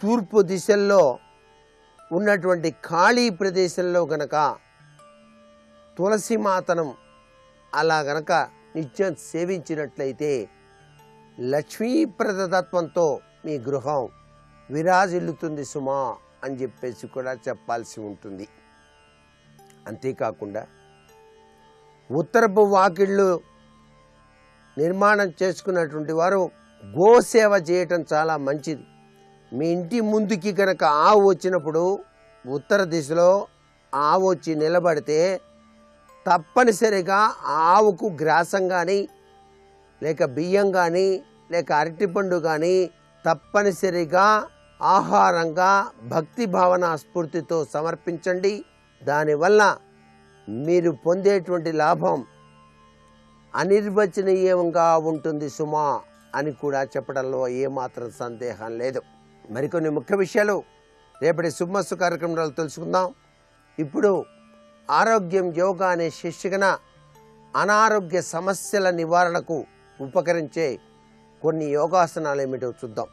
తూర్పు దిశల్లో ఉన్నటువంటి ఖాళీ ప్రదేశంలో గనక తులసి మాతను అలా గనక నిత్యం సేవించినట్లయితే లక్ష్మీప్రదతత్వంతో మీ గృహం విరాజిల్లుతుంది సుమా అని చెప్పేసి కూడా చెప్పాల్సి ఉంటుంది. అంతేకాకుండా ఉత్తరపు వాకిళ్ళు నిర్మాణం చేసుకున్నటువంటి వారు గోసేవ చేయటం చాలా మంచిది. మీ ఇంటి ముందుకి కనుక ఆవు వచ్చినప్పుడు ఉత్తర దిశలో ఆవు వచ్చి నిలబడితే తప్పనిసరిగా ఆవుకు గ్రాసం కానీ లేక బియ్యం కానీ లేక అరటిపండు కానీ తప్పనిసరిగా ఆహారంగా భక్తి భావన స్ఫూర్తితో సమర్పించండి. దానివల్ల మీరు పొందేటువంటి లాభం అనిర్వచనీయంగా ఉంటుంది సుమా అని కూడా చెప్పడంలో ఏమాత్రం సందేహం లేదు. మరికొన్ని ముఖ్య విషయాలు రేపటి శుభమస్తు కార్యక్రమంలో తెలుసుకుందాం. ఇప్పుడు ఆరోగ్యం యోగా అనే శీర్షికన అనారోగ్య సమస్యల నివారణకు ఉపకరించే కొన్ని యోగాసనాలు ఏమిటో చూద్దాం.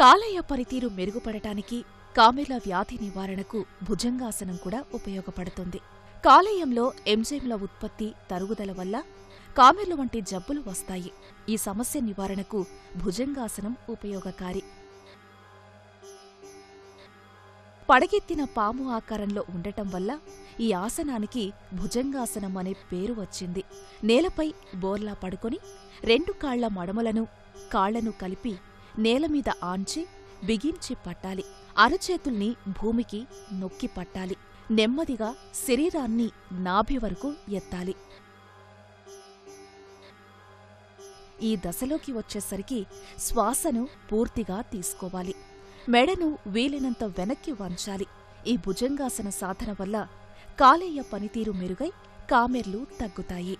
కాలేయ పనితీరు మెరుగుపడటానికి కామెర్ల వ్యాధి నివారణకు భుజంగాసనం కూడా ఉపయోగపడుతుంది. కాలేయంలో ఎంజైమ్ల ఉత్పత్తి తరుగుదల వల్ల కామెర్లు వంటి జబ్బులు వస్తాయి. ఈ సమస్య నివారణకు భుజంగాసనం ఉపయోగకారి. పడగెత్తిన పాము ఆకారంలో ఉండటం వల్ల ఈ ఆసనానికి భుజంగాసనం అనే పేరు వచ్చింది. నేలపై బోర్లా పడుకొని 2 కాళ్ల మడమలను కాళ్లను కలిపి నేలమీద ఆంచి బిగించి పట్టాలి. అరచేతుల్ని భూమికి నొక్కి పట్టాలి. నెమ్మదిగా శరీరాన్ని నాభి వరకు ఎత్తాలి. ఈ దశలోకి వచ్చేసరికి శ్వాసను పూర్తిగా తీసుకోవాలి. మెడను వీలైనంత వెనక్కి వంచాలి. ఈ భుజంగాసన సాధన వల్ల కాలేయ పనితీరు మెరుగై కామెర్లు తగ్గుతాయి.